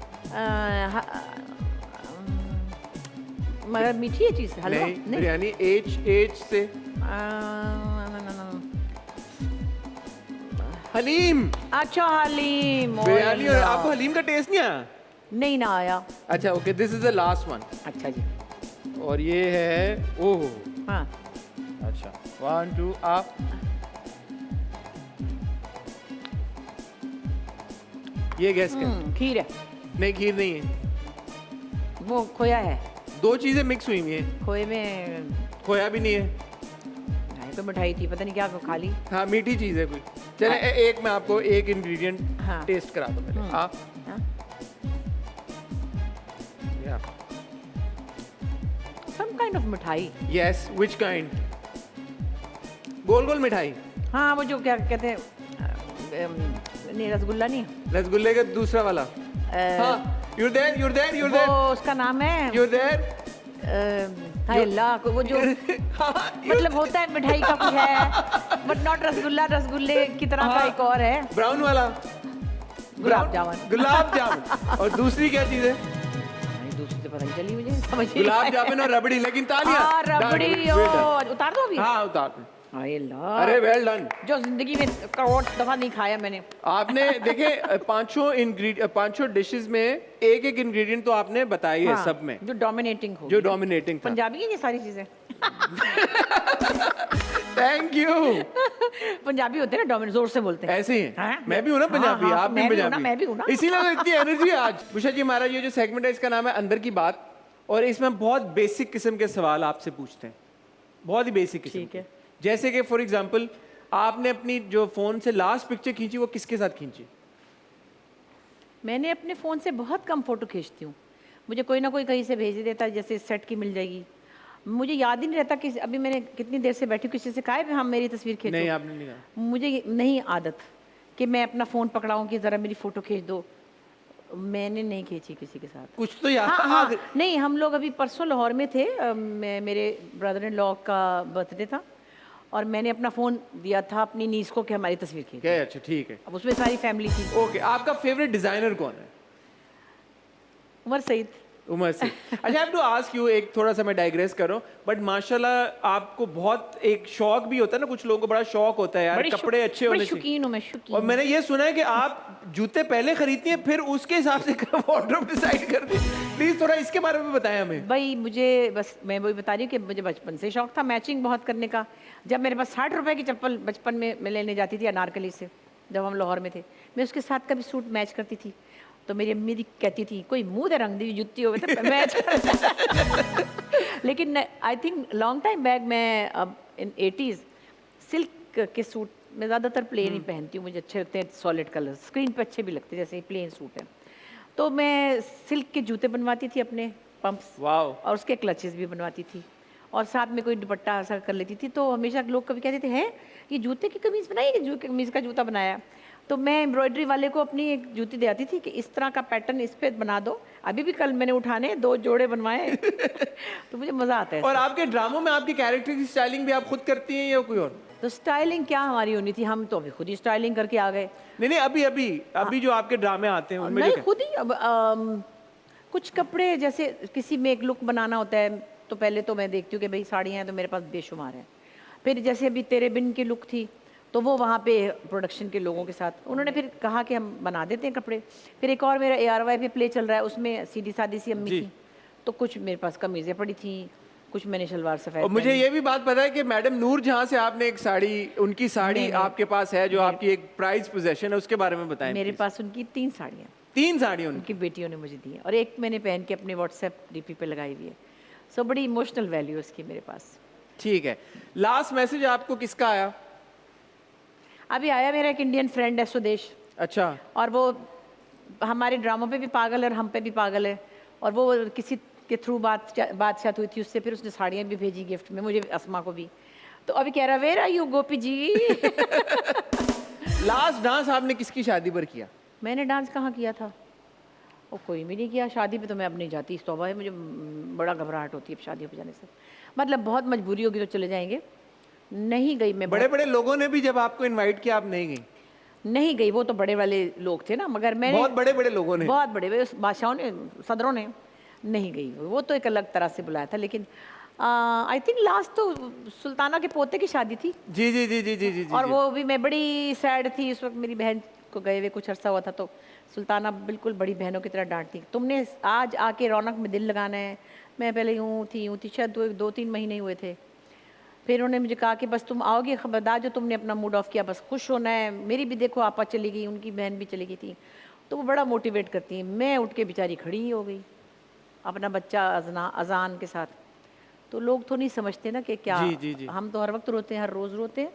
C: मगर मीठी है चीज, हलवा
A: नहीं, बिरयानी एच से। हलीम।
C: अच्छा हलीम।
A: बिरयानी। और आपको हलीम का टेस्ट नहीं आया?
C: नहीं ना आया।
A: अच्छा okay, this is the last one.
C: अच्छा जी।
A: और ये है, ओह
C: हाँ
A: अच्छा, 1 2 आप। ये गैस कर।
C: खीर है।
A: नहीं, खीर नहीं है,
C: वो खोया है।
A: दो चीजें मिक्स हुई हुई हैं।
C: खोए में
A: खोया भी नहीं है।
C: नहीं तो मिठाई थी, पता नहीं क्या खा ली।
A: हाँ, मीठी चीज है कोई। चले एक मैं आपको एक इंग्रेडिएंट
C: हाँ।
A: टेस्ट करा दूं पहले। आप
C: हाँ?
A: या
C: Some kind of मिठाई।
A: Yes, which kind? गोल गोल मिठाई।
C: हाँ वो जो क्या कहते हैं, नहीं रसगुल्ला नहीं,
A: रसगुल्ले का दूसरा वाला। हाँ, you're there।
C: वो उसका नाम है
A: You're there।
C: हाय अल्लाह, वो जो मतलब होता है मिठाई का कुछ है, बट नॉट रसगुल्ला, रसगुल्ले की तरह का एक और है।
A: ब्राउन वाला।
C: गुलाब जामुन।
A: गुलाब जामुन। और दूसरी क्या चीज है?
C: नहीं, दूसरी तो पता नहीं चली मुझे, समझ नहीं
A: गुलाब
C: आया।
A: जामुन और रबड़ी। लेकिन तालियां।
C: हाँ रबड़ी।
A: Well done।
C: उतार दो अभी।
A: हाँ, उतार दो।
C: हाय अल्लाह,
A: अरे वेल डन।
C: जो जिंदगी में करोड़ दफा नहीं खाया मैंने।
A: आपने देखे पांचों डिशेस में एक एक इंग्रेडिएंट तो आपने बताई है
C: हाँ,
A: सब में,
C: जो डोमिनेटिंग हो,
A: जो डोमिनेटिंग था।
C: पंजाबी है ये सारी चीजें।
A: Thank you.
C: पंजाबी होते हैं ना, डोमिनेट, जोर से बोलते हैं।
A: ऐसे ही
C: हाँ?
A: हैं। मैं भी हूँ ना पंजाबी।
C: हाँ,
A: आप भी
C: मैं भी हूँ ना,
A: पंजाबी।
C: मैं भी हूँ ना।
A: इसीलिए तो इतनी एनर्जी है आज। बुशा जी, हमारा ये जो सेगमेंट है इसका नाम है अंदर की बात, और इसमें बहुत बेसिक किस्म के सवाल आपसे पूछते हैं, बहुत ही बेसिक किस्म
C: ठीक है।
A: के। जैसे कि फॉर एग्जांपल, आपने अपनी जो फोन से लास्ट पिक्चर खींची वो किसके साथ खींची?
C: मैंने अपने फ़ोन से बहुत कम फ़ोटो खींचती हूँ। मुझे कोई ना कोई कहीं से भेज देता है, जैसे सेट की मिल जाएगी। मुझे याद ही नहीं रहता कि अभी मैंने कितनी देर से बैठी हूँ, किसी से कहा है हम मेरी तस्वीर खींचो।
A: नहीं, आपने नहीं कहा।
C: मुझे नहीं आदत कि मैं अपना फ़ोन पकड़ाऊँ कि ज़रा मेरी फ़ोटो खींच दो। मैंने नहीं खींची किसी के साथ।
A: कुछ तो याद।
C: हाँ, नहीं, हम लोग अभी परसों लाहौर में थे, मेरे ब्रदर इन लॉ का बर्थडे था, और मैंने अपना फ़ोन दिया था अपनी नीस को कि हमारी तस्वीर खींच।
A: क्या? अच्छा, ठीक है।
C: अब उसमें सारी फैमिली थी।
A: ओके, आपका फेवरेट डिजाइनर कौन है?
C: उमर सईद।
A: उमर से। अच्छा, I have to ask you, एक थोड़ा सा मैं डाइग्रेस कर रहा हूँ, बट माशाल्लाह आपको बहुत एक शौक भी होता है ना, कुछ लोगों को बड़ा शौक होता है यार, कपड़े अच्छे होने चाहिए।
C: शौकीन हूँ मैं, शौकीन।
A: और मैंने ये सुना है कि आप जूते पहले खरीदती हैं, फिर उसके हिसाब से वार्डरोब डिसाइड करती हैं। प्लीज थोड़ा इसके बारे में बताएं हमें।
C: भाई मुझे बस, मैं वही बता रही हूँ कि मुझे बचपन से शौक था मैचिंग बहुत करने का। जब मेरे पास 60 रुपए की चप्पल बचपन में मैं लेने जाती थी अनारकली से, जब हम लाहौर में थे, मैं उसके साथ कभी सूट मैच करती थी। तो मेरी अम्मी कहती थी कोई मुंह दे रंग दी जुत्ती हो तो मैच लेकिन I think long time back मैं अब इन 80s सिल्क के सूट मैं ज़्यादातर प्लेन ही पहनती हूँ, मुझे अच्छे लगते हैं, सॉलिड कलर स्क्रीन पे अच्छे भी लगते हैं, जैसे प्लेन सूट है। तो मैं सिल्क के जूते बनवाती थी अपने पंप्स,
A: वाओ,
C: और उसके क्लचेस भी बनवाती थी, और साथ में कोई दुपट्टा ऐसा कर लेती थी। तो हमेशा लोग कभी कहते थे हैं ये जूते की कमीज़ बनाई है, कमीज़ का जूता बनाया। तो मैं एम्ब्रॉयडरी वाले को अपनी एक जूती दे आती थी कि इस तरह का पैटर्न इस पे बना दो। अभी भी कल मैंने उठाने 2 जोड़े बनवाए तो मुझे मज़ा आता है।
A: और आपके ड्रामों में आपके कैरेक्टर की स्टाइलिंग भी आप खुद करती हैं या कोई और?
C: तो स्टाइलिंग क्या हमारी होनी थी, हम तो अभी खुद ही स्टाइलिंग करके आ गए।
A: नहीं, अभी जो आपके ड्रामे आते हैं उनमें
C: नहीं,
A: जो
C: खुद ही। अब कुछ कपड़े जैसे किसी में एक लुक बनाना होता है, तो पहले तो मैं देखती हूँ कि भाई साड़ियाँ हैं तो मेरे पास बेशुमार है, फिर जैसे अभी तेरे बिन की लुक थी, तो वो वहाँ पे प्रोडक्शन के लोगों के साथ उन्होंने फिर कहा कि हम बना देते हैं कपड़े। फिर एक और मेरा ARY पे प्ले चल रहा है, उसमें सीधी सादी सी अम्मी
A: जी।
C: थी, तो कुछ मेरे पास कमीज़ें पड़ी थी, कुछ मैंने शलवार
A: और
C: सफ़ेद
A: मुझे
C: पहनी।
A: ये भी बात पता है कि मैडम नूर जहां से आपने एक साड़ी, उनकी साड़ी
C: नहीं, नहीं,
A: आपके पास है जो
C: मेरे
A: आपकी एक प्राइज पोजेशन है, उसके बारे में बताएं
C: मेरे
A: प्लीज।
C: पास उनकी 3 साड़ियाँ
A: 3 साड़ी
C: उनकी
A: उनकी।
C: बेटियों ने मुझे दी हैं और एक मैंने पहन के अपने व्हाट्सएप DP पे लगाई हुई है। सो बड़ी इमोशनल वैल्यू है उसकी मेरे पास।
A: ठीक है, लास्ट मैसेज आपको किसका आया?
C: अभी आया मेरा एक इंडियन फ्रेंड है सुदेश,
A: अच्छा।
C: और वो हमारे ड्रामों पे भी पागल है और हम पे भी पागल है, और वो किसी के थ्रू बातचीत हुई थी उससे, फिर उसने साड़ियाँ भी भेजी गिफ्ट में, मुझे अस्मा को भी। तो अभी कह रहा where are you Gopi ji.
A: Last dance आपने किसकी शादी पर किया?
C: मैंने डांस कहाँ किया था? वो कोई भी नहीं किया। शादी पे तो मैं अब नहीं जाती, इस तौबा है मुझे, बड़ा घबराहट होती है अब शादियों पे जाने से। मतलब बहुत मजबूरी होगी तो चले जाएंगे। नहीं गई मैं,
A: बड़े बड़े लोगों ने भी जब आपको इनवाइट किया आप नहीं गई?
C: नहीं गई। वो तो बड़े वाले लोग थे ना, मगर मैंने
A: बहुत बड़े बड़े लोगों ने।
C: बहुत बड़े बड़े बादशाहों ने, सदरों ने। नहीं गई, वो तो एक अलग तरह से बुलाया था। लेकिन आई थिंक लास्ट तो सुल्ताना के पोते की शादी थी,
A: जी जी जी जी जी जी जी
C: और
A: जी।
C: वो भी मैं बड़ी सैड थी उस वक्त, मेरी बहन को गए हुए कुछ अरसा हुआ था, तो सुल्ताना बिल्कुल बड़ी बहनों की तरह डांटती, तुमने आज आके रौनक में दिल लगाना है। मैं पहले यूँ थी, शायद 2-3 महीने हुए थे। फिर उन्होंने मुझे कहा कि बस तुम आओगे, खबरदार जो तुमने अपना मूड ऑफ किया, बस खुश होना है। मेरी भी देखो आपा चली गई, उनकी बहन भी चली गई थी, तो वो बड़ा मोटिवेट करती हैं। मैं उठ के बेचारी खड़ी ही हो गई, अपना बच्चा अजान के साथ। तो लोग तो नहीं समझते ना कि क्या,
A: जी जी जी।
C: हम तो हर वक्त रोते हैं, हर रोज़ रोते हैं।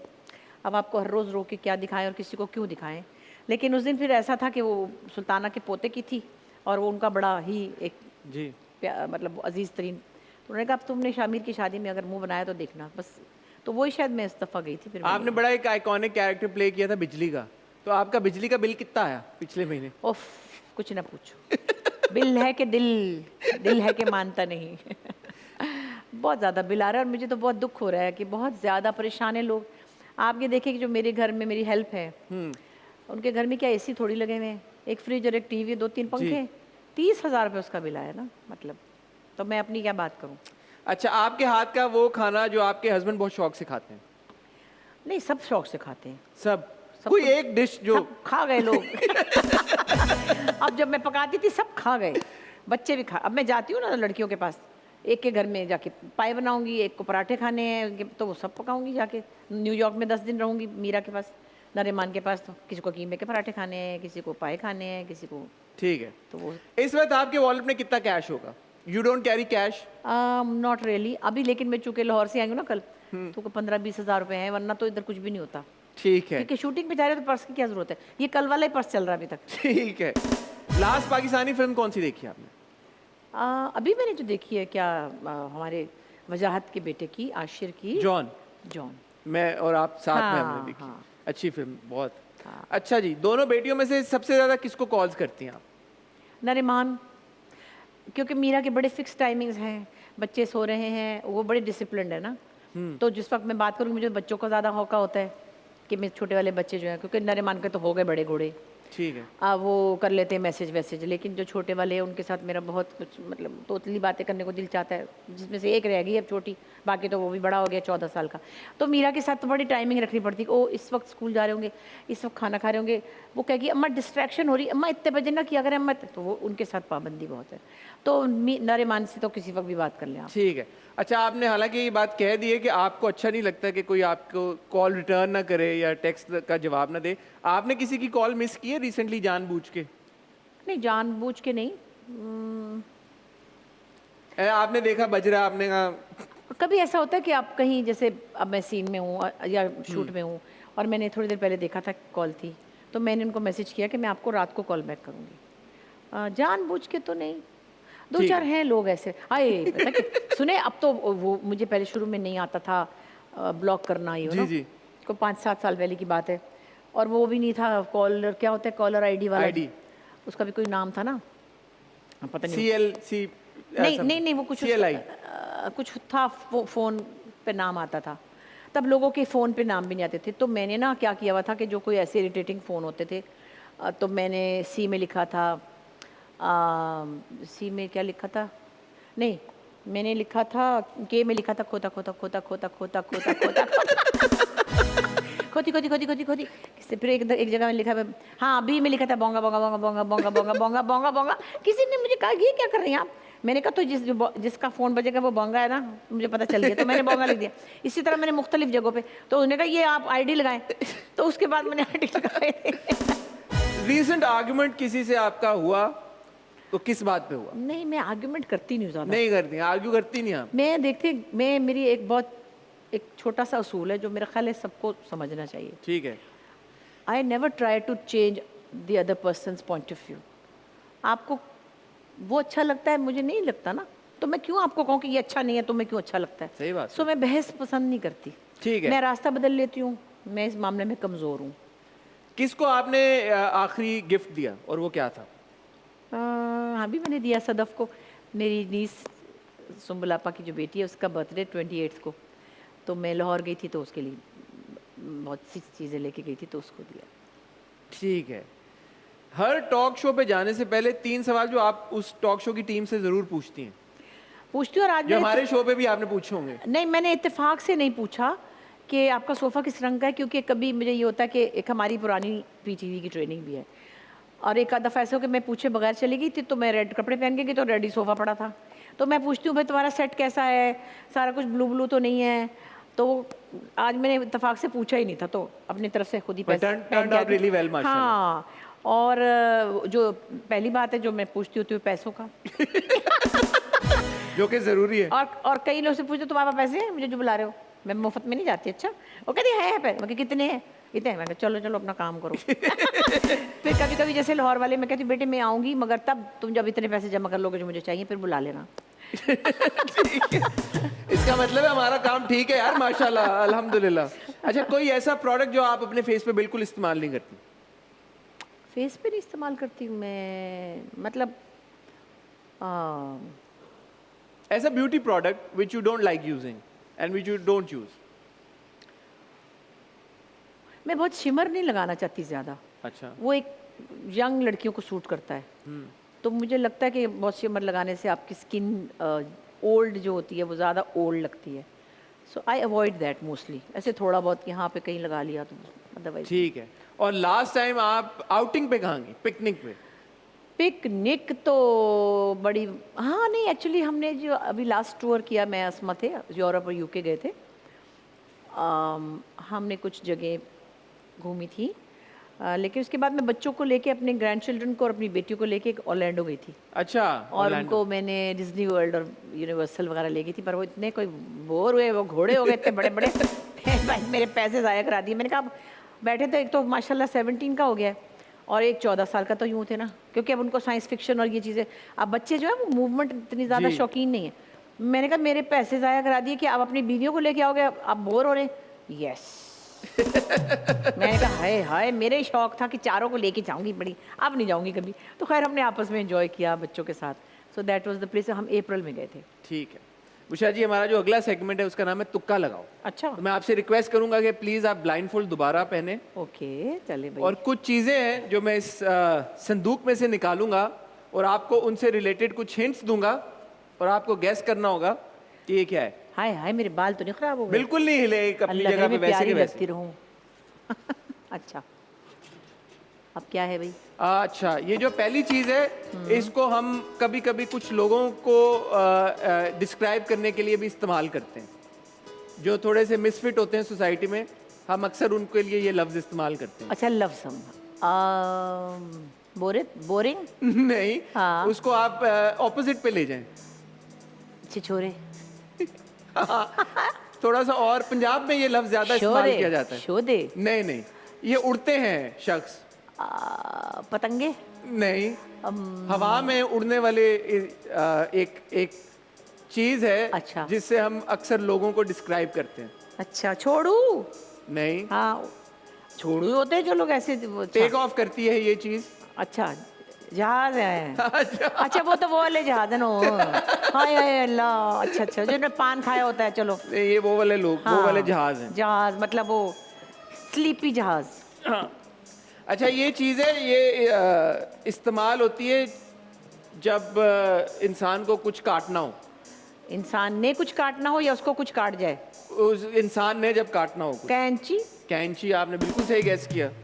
C: अब आपको हर रोज़ रो के क्या दिखाएं और किसी को क्यों दिखाएं। लेकिन उस दिन फिर ऐसा था कि वो सुल्ताना के पोते की थी, और वो उनका बड़ा ही एक
A: जी।
C: मतलब अजीज़ तरीन। तो उन्होंने कहा अब तुमने शामिर की शादी में अगर मुंह बनाया तो देखना बस। तो वही शायद मैं इस दफ़ा गई थी, फिर मैं
A: आपने
C: नहीं
A: बड़ा एक आइकॉनिक कैरेक्टर प्ले किया था बिजली का, तो आपका बिजली का बिल कितना आया पिछले महीने?
C: गई। उफ, कुछ ना पूछो। बिल है कि दिल है कि मानता नहीं। बहुत ज़्यादा बिल आ रहा है, और मुझे तो बहुत दुख हो रहा है कि बहुत ज़्यादा परेशान हैं लोग। आप ये देखिए कि जो मेरे घर में मेरी हेल्प है, उनके घर में क्या AC थोड़ी लगे हुए हैं, एक फ्रिज और एक TV, 2-3
A: जी।
C: पंखे, 30,000 रुपये उसका बिल आया ना। मतलब तो मैं अपनी क्या बात करूं।
A: अच्छा, आपके हाथ का वो खाना जो आपके हस्बैंड बहुत शौक से खाते हैं?
C: नहीं, सब शौक से खाते हैं,
A: सब?
C: सब
A: कोई
C: कुछ-
A: एक डिश जो?
C: सब खा गए लोग। अब जब मैं पकाती थी सब खा गए, बच्चे भी खा। अब मैं जाती हूँ ना लड़कियों के पास, एक के घर में जाके पाए बनाऊंगी, एक को पराठे खाने हैं, तो वो सब पकाऊंगी जाके। न्यूयॉर्क में 10 दिन रहूंगी मीरा के पास, नरेमान के पास, तो किसी को कीमे के पराठे खाने हैं, किसी को पाए खाने हैं, किसी को।
A: ठीक है।
C: तो वो
A: इस वक्त आपके वॉलेट में कितना कैश होगा? You don't carry cash?
C: Not really अभी, लेकिन मैं चूंकि लाहौर से आई हूँ ना कल, तो 15-20 हज़ार रुपये हैं, वरना तो इधर कुछ भी नहीं होता।
A: ठीक है।
C: क्योंकि शूटिंग पे जा रहे हो तो पर्स की क्या ज़रूरत है, ये कल वाला ही पर्स चल रहा है अभी तक।
A: ठीक है। लास्ट पाकिस्तानी फिल्म कौन सी देखी आपने?
C: अभी मैंने जो देखी है क्या, हमारे वजाहत के बेटे की, आशिर की,
A: जॉन।
C: जॉन।
A: मैं और आप साथ में
C: हाँ,
A: हमने देखी।
C: हाँ।
A: अच्छी फिल्म बहुत।
C: हाँ।
A: अच्छा जी, दोनों बेटियों में से सबसे ज़्यादा किसको कॉल्स करती हैं आप?
C: नरीमान, क्योंकि मीरा के बड़े फिक्स टाइमिंग्स हैं, बच्चे सो रहे हैं, वो बड़े डिसिप्लिन्ड है ना। तो जिस वक्त मैं बात करूँ, मुझे बच्चों का ज़्यादा मौका होता है कि मैं छोटे वाले बच्चे जो हैं, क्योंकि नरीमान के तो हो गए बड़े घोड़े,
A: ठीक है।
C: वो कर लेते हैं मैसेज वैसेज। लेकिन जो छोटे वाले हैं उनके साथ मेरा बहुत कुछ, मतलब तोतली बातें करने को दिल चाहता है, जिसमें से एक रह गई अब छोटी, बाकी तो वो भी बड़ा हो गया 14 साल का। तो मीरा के साथ तो बड़ी टाइमिंग रखनी पड़ती है। ओ इस वक्त स्कूल जा रहे होंगे, इस वक्त खाना खा रहे होंगे, वो कहेगी अम्मा डिस्ट्रैक्शन हो रही है, अम्मा इतने बजे ना किया करें अम्मा, तो वो उनके साथ पाबंदी बहुत है। तो नरेमान से तो किसी वक्त भी बात कर लें आप।
A: ठीक है। अच्छा, आपने हालांकि ये बात कह दी है कि आपको अच्छा नहीं लगता कि कोई आपको कॉल रिटर्न ना करे या टेक्स्ट का जवाब ना दे। आपने किसी की कॉल मिस की है रिसेंटली जानबूझ के?
C: नहीं, जानबूझ के नहीं।
A: आपने देखा बज रहा, आपने कहा?
C: कभी ऐसा होता है कि आप कहीं, जैसे अब मैं सीन में हूँ या शूट में हूँ, और मैंने थोड़ी देर पहले देखा था कॉल थी, तो मैंने उनको मैसेज किया कि मैं आपको रात को कॉल बैक करूँगी। जानबूझ के तो नहीं। दो
A: ठीक
C: चार
A: है।
C: हैं लोग ऐसे आए, पता कि सुने, अब तो वो मुझे पहले शुरू में नहीं आता था ब्लॉक करना, ये
A: जी, जी।
C: को 5-7 साल पहले की बात है। और वो भी नहीं था कॉलर, क्या होता है कॉलर ID वाला,
A: ID।
C: उसका भी कोई नाम था ना, पता नहीं।
A: CLC?
C: नहीं नहीं नहीं, वो कुछ
A: CLI?
C: कुछ था, फ़ोन पे नाम आता था। तब लोगों के फ़ोन पे नाम भी नहीं आते थे, तो मैंने ना क्या किया हुआ था कि जो कोई ऐसे इरिटेटिंग फ़ोन होते थे, तो मैंने C में लिखा था, C में क्या लिखा था, नहीं मैंने लिखा था के में लिखा था खोता खोता खोता खोता खोता खोता खोता खोती खोती खोती खोती खोती किसी फिर एक जगह में लिखा है हाँ बी में लिखा था बोंगा बोंगा बोंगा बोंगा बोंगा बोंगा बोंगा बोंगा बोंगा किसी ने मुझे कहा ये क्या कर रही हैं आप। मैंने कहा तो जिसका फ़ोन बजेगा वो बोंगा है ना, मुझे पता चल गया तो मैंने बोंगा लिख दिया। इसी तरह मैंने मुख्तलिफ जगहों पे तो उन्होंने कहा ये आप आईडी लगाएं, तो उसके बाद मैंने आईडी लगाए।
A: रीसेंट आर्गुमेंट किसी से आपका हुआ तो किस बात पे हुआ?
C: नहीं, मैं आर्ग्यूमेंट करती नहीं ज़्यादा।
A: नहीं करती, आर्ग्यू करती नहीं आप?
C: मैं मेरी एक छोटा सा उसूल है जो मेरा ख्याल है सबको समझना चाहिए।
A: ठीक है।
C: I never try to change the other person's point of view. आपको वो अच्छा लगता है, मुझे नहीं लगता ना, तो मैं क्यों आपको कहूँ कि ये अच्छा नहीं है, तुम्हें क्यों अच्छा लगता है?
A: सही बात।
C: सो मैं बहस पसंद नहीं करती।
A: ठीक है।
C: मैं रास्ता बदल लेती हूँ, मैं इस मामले में कमज़ोर हूँ।
A: किसको आपने आखिरी गिफ्ट दिया और वो क्या था?
C: हाँ भी मैंने दिया सदफ को। मेरी नीस सुम्बुलापा की जो बेटी है उसका बर्थडे 28 को, तो मैं लाहौर गई थी तो उसके लिए बहुत सी चीज़ें लेके गई थी तो उसको दिया।
A: ठीक है। हर टॉक शो पे जाने से पहले 3 सवाल जो आप उस टॉक शो की टीम से जरूर पूछती हैं।
C: पूछती हूँ, और आज
A: जो
C: मैंने
A: हमारे शो पे भी आपने पूछे होंगे।
C: नहीं, मैंने इत्तेफाक से नहीं पूछा कि आपका सोफ़ा किस रंग का है, क्योंकि कभी मुझे ये होता है कि एक हमारी पुरानी पीटीवी की ट्रेनिंग भी है, और एक आधा फैसलों के मैं पूछे बगैर चली गई थी तो मैं रेड कपड़े पहन के गई तो रेड ही सोफ़ा पड़ा था। तो मैं पूछती हूँ भाई तुम्हारा सेट कैसा है, सारा कुछ ब्लू ब्लू तो नहीं है? तो आज मैंने इत्तेफाक से पूछा ही नहीं था, तो अपनी तरफ से खुद ही
A: But turned out really well, माशाल्लाह।
C: हाँ, और जो पहली बात है जो मैं पूछती होती हूँ पैसों का
A: जो कि जरूरी है।
C: और कई लोग से पूछते तुम्हारे पास पैसे हैं मुझे जो बुला रहे हो, मैं मुफ्त में नहीं जाती। अच्छा, वो कहती है पैसे। मैं कितने हैं? इतने हैं। मैं चलो चलो अपना काम करो। फिर कभी कभी जैसे लाहौर वाले मैं कहती हूँ बेटे मैं आऊँगी मगर तब तुम जब इतने पैसे जमा कर लोगे जो मुझे चाहिए फिर बुला लेना।
A: इसका मतलब है हमारा काम ठीक है यार, माशाल्लाह, अल्हम्दुलिल्लाह। अच्छा, कोई ऐसा प्रोडक्ट जो आप अपने फेस पे बिल्कुल इस्तेमाल नहीं करती?
C: फेस पे नहीं इस्तेमाल करती हूँ मैं, मतलब
A: ऐसा beauty product which you don't like using and which you don't use?
C: मैं बहुत शिमर नहीं लगाना चाहती ज़्यादा।
A: अच्छा।
C: वो एक यंग लड़कियों को सूट करता है, तो मुझे लगता है कि बहुत शिमर लगाने से आपकी स्किन ओल्ड जो होती है वो ज़्यादा ओल्ड लगती है। सो आई अवॉइड दैट मोस्टली। ऐसे थोड़ा बहुत यहाँ पे कहीं लगा लिया तो अदरवाइज।
A: ठीक है। और लास्ट टाइम आप आउटिंग पे कहाँ गई? पिकनिक पे?
C: पिकनिक तो बड़ी, हाँ नहीं, एक्चुअली हमने जो अभी लास्ट टूर किया, मैं असमा थे, यूरोप और यूके गए थे। हमने कुछ जगह घूमी थी, लेकिन उसके बाद मैं बच्चों को लेके, अपने ग्रैंड चिल्ड्रन को और अपनी बेटियों को लेके ऑरलैंडो गई थी।
A: अच्छा।
C: और उनको मैंने डिज्नी वर्ल्ड और यूनिवर्सल वगैरह ले गई थी, पर वो इतने कोई बोर हुए, वो घोड़े हो गए इतने बड़े बड़े भाई मेरे पैसे ज़ाया करा दिए। मैंने कहा बैठे तो एक तो माशाल्लाह 17 का हो गया है और एक 14 साल का, तो यूँ थे ना, क्योंकि अब उनको साइंस फिक्शन और ये चीज़ें, अब बच्चे जो है वो मूवमेंट इतनी ज़्यादा शौकीन नहीं है। मैंने कहा मेरे पैसे ज़ाया करा दिए कि आप अपनी बीवियों को लेके आओगे, आप बोर हो रहे हैं। यस। मैंने कहा हाय हाय, मेरे शौक था कि चारों को लेके जाऊंगी बड़ी, अब नहीं जाऊंगी कभी। तो खैर हमने आपस में एंजॉय किया बच्चों के साथ। So that was the place. हम अप्रैल में गए थे।
A: ठीक है उषा जी, हमारा जो अगला सेगमेंट है उसका नाम है तुक्का लगाओ।
C: अच्छा,
A: तो मैं आपसे रिक्वेस्ट करूंगा कि प्लीज आप ब्लाइंडफोल्ड दोबारा पहने।
C: ओके चले भाई।
A: और कुछ चीजें हैं जो मैं इस संदूक में से निकालूंगा और आपको उनसे रिलेटेड कुछ हिंट्स दूंगा और आपको गैस करना होगा कि ये क्या है।
C: हाय हाय, मेरे बाल तो नहीं खराब हो गए?
A: बिल्कुल नहीं हिले, एक अपनी
C: अल्लाह
A: जगह
C: करे
A: पे
C: मैं
A: वैसे
C: प्यारी
A: के
C: लगती
A: वैसे।
C: रहूं। अच्छा, अब क्या है भाई?
A: अच्छा, ये जो पहली चीज है इसको हम कभी कभी कुछ लोगों को डिस्क्राइब करने के लिए भी इस्तेमाल करते हैं, जो थोड़े से मिसफिट होते हैं सोसाइटी में। हम अक्सर उनके लिए ये लफ्ज इस्तेमाल करते हैं।
C: अच्छा, लवसम, बोरिंग,
A: नहीं,
C: हाँ।
A: उसको आप ऑपोजिट पे ले जाएं।
C: छिछोरे,
A: थोड़ा सा और, पंजाब में ये लफ्ज ज्यादा इस्तेमाल किया जाता है।
C: शोदे,
A: नहीं नहीं, ये उड़ते हैं शख्स।
C: पतंगे,
A: नहीं, हवा में उड़ने वाले एक चीज है।
C: अच्छा।
A: जिससे हम अक्सर लोगों को डिस्क्राइब करते हैं।
C: अच्छा, छोड़ू,
A: नहीं,
C: हाँ छोड़ू होते हैं जो लोग ऐसे
A: टेक ऑफ करती है ये चीज।
C: अच्छा, जहाज है।
A: अच्छा,
C: अच्छा, वो तो वो वाले जहाज है ना। हाय हाय अल्लाह, अच्छा अच्छा, जिन्होंने पान खाया होता है। चलो,
A: नहीं, ये वो वाले लोग, वो वाले जहाज हैं।
C: जहाज मतलब वो स्लीपी जहाज।
A: हाँ। अच्छा, ये चीज़ है, ये इस्तेमाल होती है जब इंसान को कुछ काटना हो।
C: इंसान ने कुछ काटना हो या उसको कुछ काट जाए?
A: उस इंसान ने जब काटना हो कुछ।
C: कैंची।
A: कैंची, आपने बिल्कुल सही गैस किया।
C: अब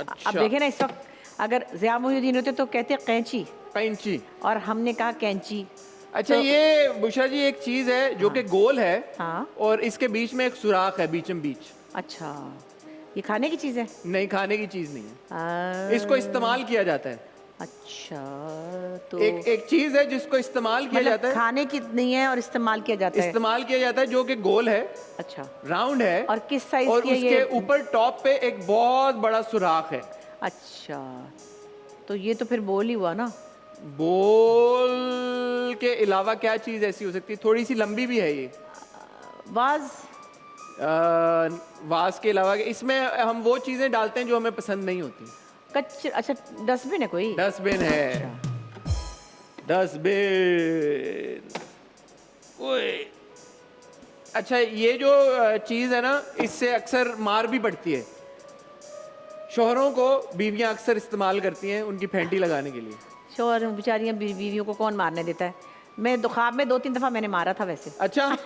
A: अच्छा,
C: देखे ना, इस वक्त अगर ज़िया मोहिउद्दीन होते तो कहते कैंची,
A: कैंची।
C: और हमने कहा कैंची।
A: अच्छा,
C: तो-
A: ये बुशरा जी एक चीज है जो कि गोल है
C: हाँ।
A: और इसके बीच में एक सुराख है बीचम बीच।
C: अच्छा, ये खाने की चीज़ है?
A: नहीं, खाने की चीज नहीं है,
C: आ,
A: इसको इस्तेमाल किया जाता है।
C: अच्छा, तो
A: एक चीज है जिसको इस्तेमाल किया
C: मतलब
A: जाता है,
C: खाने की नहीं है और इस्तेमाल किया जाता है।
A: इस्तेमाल किया जाता है, जो कि गोल है,
C: अच्छा,
A: राउंड है,
C: और किस साइज
A: और
C: की है
A: उसके
C: ये?
A: ऊपर टॉप पे एक बहुत बड़ा सुराख है।
C: अच्छा, तो ये तो फिर बोल ही हुआ ना।
A: बोल के अलावा क्या चीज ऐसी हो सकती है? थोड़ी सी लंबी भी है ये।
C: वाज।
A: वास के अलावा इसमें हम वो चीजें डालते हैं जो हमें पसंद नहीं होती।
C: अच्छा, डस्टबिन है कोई?
A: डस्टबिन है।
C: अच्छा।
A: डस्टबिन। ओए। अच्छा, ये जो चीज है ना, इससे अक्सर मार भी पड़ती है। शोहरों को बीवियां अक्सर इस्तेमाल करती हैं उनकी फेंटी लगाने के लिए।
C: शोहर बेचारियां बीवियों को कौन मारने देता है? मैं ख्वाब में 2-3 दफा मैंने मारा था वैसे।
A: अच्छा,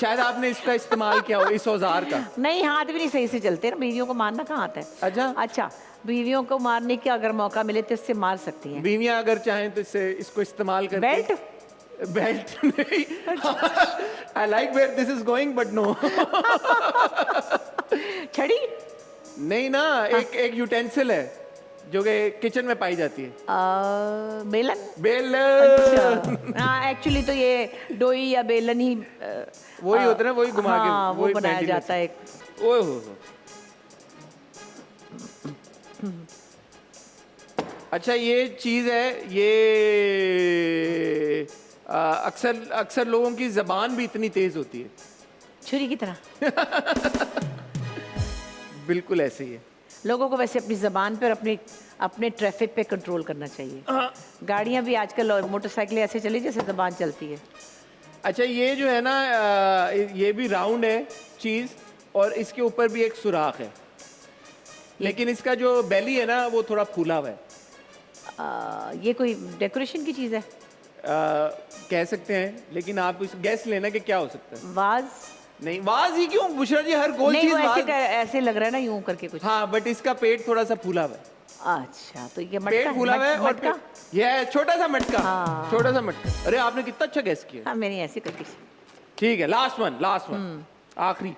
A: शायद आपने इसका इस्तेमाल किया हो, इस औजार का।
C: नहीं, हाथ भी नहीं सही से चलते ना, बीवियों को मारना कहाँ आता है।
A: अच्छा,
C: बीवियों को मारने का अगर मौका मिले तो इससे मार सकती हैं।
A: बीवियां अगर चाहें तो इसको इस्तेमाल करके। बेल्ट नहीं। I like where this is going but no.
C: छड़ी?
A: नहीं ना, एक यूटेंसिल है जो कि किचन में पाई जाती है।
C: बेलन?
A: बेलन।
C: हाँ, एक्चुअली तो ये डोई या बेलन ही
A: वही होता है ना, वही घुमा के।
C: हाँ, वो
A: वही
C: बनाया
A: फेंटी
C: जाता है।
A: ओए हो। अच्छा, ये चीज है, ये अक्सर लोगों की जबान भी इतनी तेज होती है।
C: छुरी की तरह।
A: बिल्कुल ऐसे ही है।
C: लोगों को वैसे अपनी ज़बान पर अपने ट्रैफिक पे कंट्रोल करना चाहिए। गाड़ियां भी आजकल और मोटरसाइकिलें ऐसे चली जैसे ज़बान चलती है।
A: अच्छा, ये जो है ना, ये भी राउंड है चीज, और इसके ऊपर भी एक सुराख है, लेकिन इसका जो बेली है ना वो थोड़ा फूला हुआ है।
C: ये कोई डेकोरेशन की चीज़ है?
A: कह सकते हैं, लेकिन आप इस गैस लेना कि क्या हो सकता है।
C: वाज?
A: नहीं, वाज ही क्यों बुशरा जी, हर गोल
C: नहीं,
A: चीज
C: वो
A: वाज।
C: ऐसे लग रहा है ना, यूं करके कुछ।
A: हाँ, बट इसका पेट थोड़ा सा फूला हुआ है।
C: अच्छा, तो ये मटका
A: पेट फूला हुआ है, और
C: मटका?
A: ये छोटा सा मटका।
C: हाँ।
A: छोटा सा मटका। अरे, आपने कितना अच्छा गैस किया।
C: हाँ, मैंने ऐसे करके।
A: ठीक है, लास्ट वन, आखिरी।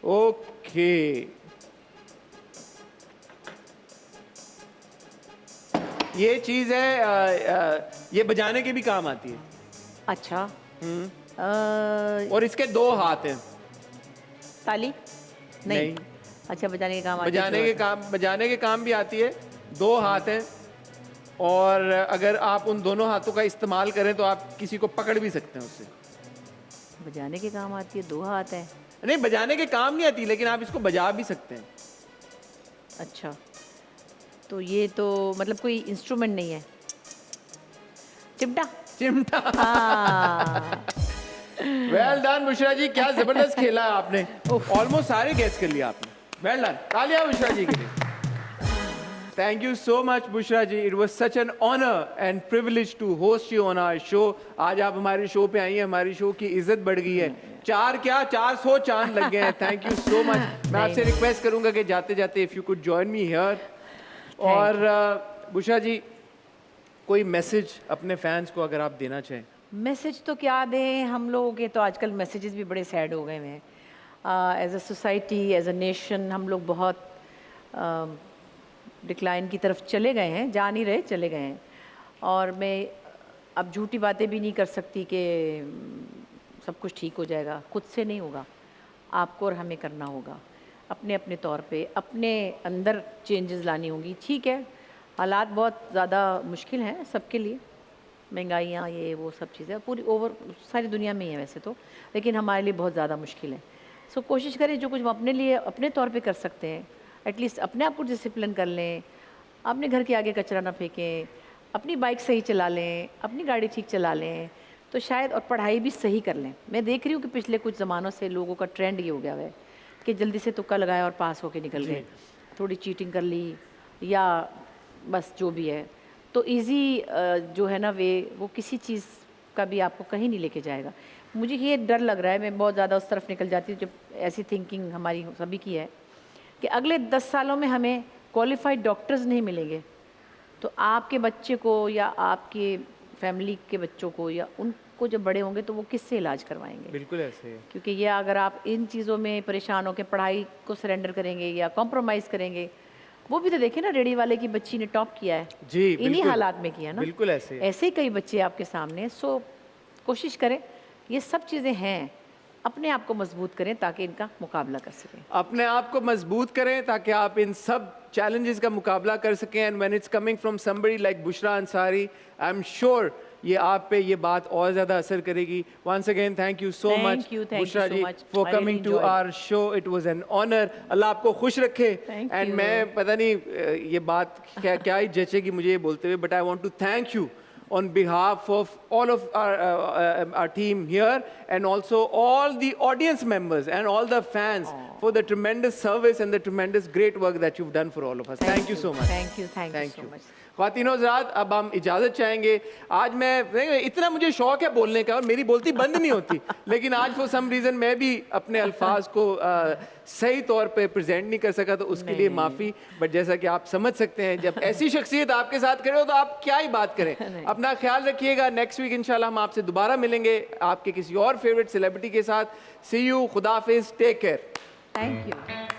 A: ओके, ये चीज है, ये बजाने के भी काम आती है।
C: अच्छा।
A: और इसके 2 हाथ हैं।
C: ताली? नहीं। अच्छा, बजाने के काम आती है।
A: बजाने के काम भी आती है। 2 हाथ हैं, और अगर आप उन दोनों हाथों का इस्तेमाल करें तो आप किसी को पकड़ भी सकते हैं उससे।
C: बजाने के काम आती है, 2 हाथ हैं।
A: नहीं, बजाने के काम नहीं आती, लेकिन आप इसको बजा भी सकते हैं।
C: अच्छा, तो ये तो मतलब कोई इंस्ट्रूमेंट नहीं है। चिमटा?
A: चिमटा।
C: हाँ।
A: वेल डन बुशरा जी, क्या जबरदस्त खेला है आपने। ऑलमोस्ट सारे गैस कर लिया आपने। वेल डन, तालियां बुशरा जी के लिए। Thank you so much Bushra ji, it was such an honour and privilege to host you on our show. आज आप हमारे शो पे आई हैं, हमारी शो की इज्जत बढ़ गई है। 400 चांद लग गए हैं। Thank you so much. मैं आपसे रिक्वेस्ट करूंगा कि जाते जाते if you could join me here. और बुशरा जी, कोई मैसेज अपने फैंस को अगर आप देना चाहें।
C: मैसेज तो क्या दें, हम लोगों के तो आजकल मैसेजेस भी बड़े सैड हो गए हैं। As a society, as a nation, हम लोग बहुत डिक्लाइन की तरफ चले गए हैं, जा नहीं रहे, चले गए हैं। और मैं अब झूठी बातें भी नहीं कर सकती कि सब कुछ ठीक हो जाएगा। खुद से नहीं होगा, आपको और हमें करना होगा। अपने अपने तौर पे अपने अंदर चेंजेस लानी होंगी। ठीक है, हालात बहुत ज़्यादा मुश्किल हैं सबके लिए, महंगाइयाँ, ये वो सब चीज़ें पूरी ओवर सारी दुनिया में ही है वैसे तो, लेकिन हमारे लिए बहुत ज़्यादा मुश्किल है। सो कोशिश करें जो कुछ हम अपने लिए अपने तौर पे कर सकते हैं, एटलीस्ट अपने आप को डिसिप्लिन कर लें, अपने घर के आगे कचरा ना फेंकें, अपनी बाइक सही चला लें, अपनी गाड़ी ठीक चला लें, तो शायद, और पढ़ाई भी सही कर लें। मैं देख रही हूँ कि पिछले कुछ ज़मानों से लोगों का ट्रेंड ये हो गया है कि जल्दी से तुक्का लगाया और पास होके निकल गए, थोड़ी चीटिंग कर ली या बस जो भी है, तो इजी जो है ना वे, वो किसी चीज़ कभी आपको कहीं नहीं लेके जाएगा। मुझे ये डर लग रहा है, मैं बहुत ज़्यादा उस तरफ निकल जाती हूँ, जब ऐसी थिंकिंग हमारी सभी की है कि अगले 10 सालों में हमें क्वालिफाइड डॉक्टर्स नहीं मिलेंगे, तो आपके बच्चे को या आपके फैमिली के बच्चों को या उनको जब बड़े होंगे तो वो किससे इलाज करवाएंगे?
A: बिल्कुल ऐसे ही है।
C: क्योंकि ये अगर आप इन चीज़ों में परेशान होकर पढ़ाई को सरेंडर करेंगे या कॉम्प्रोमाइज़ करेंगे, वो भी तो देखिए ना, रेडी वाले की बच्ची ने टॉप किया है,
A: जी,
C: इन्हीं
A: बिल्कुल।
C: हालात में किया ना।
A: बिल्कुल ऐसे ही है।
C: ऐसे ही कई बच्चे आपके सामने हैं। सो कोशिश करें, ये सब चीज़ें हैं, अपने आप को मजबूत करें ताकि इनका मुकाबला कर सकें।
A: अपने आप को मजबूत करें ताकि आप इन सब चैलेंजेस का मुकाबला कर सकें। And when it's coming from somebody like Bushra Ansari, I am sure ये आप पे ये बात और ज़्यादा असर करेगी। Once again thank you so much Bushra
C: so
A: ji
C: much.
A: For
C: I really
A: coming to
C: enjoyed.
A: Our show. It was an honour. अल्लाह आपको खुश रखे।
C: Thank
A: and
C: you.
A: मैं पता नहीं ये बात क्या ही जचेगी मुझे ये बोलते हुए, but I want to thank you on behalf of all of our team here and also all the audience members and all the fans for the tremendous service and the tremendous great work that you've done for all of us. Thank you so much.
C: Thank you so much.
A: ख्वातीनो हज़रात, अब हम इजाज़त चाहेंगे। आज मैं इतना मुझे शौक है बोलने का और मेरी बोलती बंद नहीं होती, लेकिन आज फॉर सम रीज़न मैं भी अपने अल्फाज को सही तौर पे प्रेजेंट नहीं कर सका, तो उसके लिए माफ़ी। बट जैसा कि आप समझ सकते हैं, जब ऐसी शख्सियत आपके साथ खड़े हो तो आप क्या ही बात करें। अपना ख्याल रखिएगा। नेक्स्ट वीक इंशाल्लाह हम आपसे दोबारा मिलेंगे आपके किसी और फेवरेट सेलिब्रिटी के साथ। सी यू, खुदा हाफिज़, टेक केयर।
C: Thank you.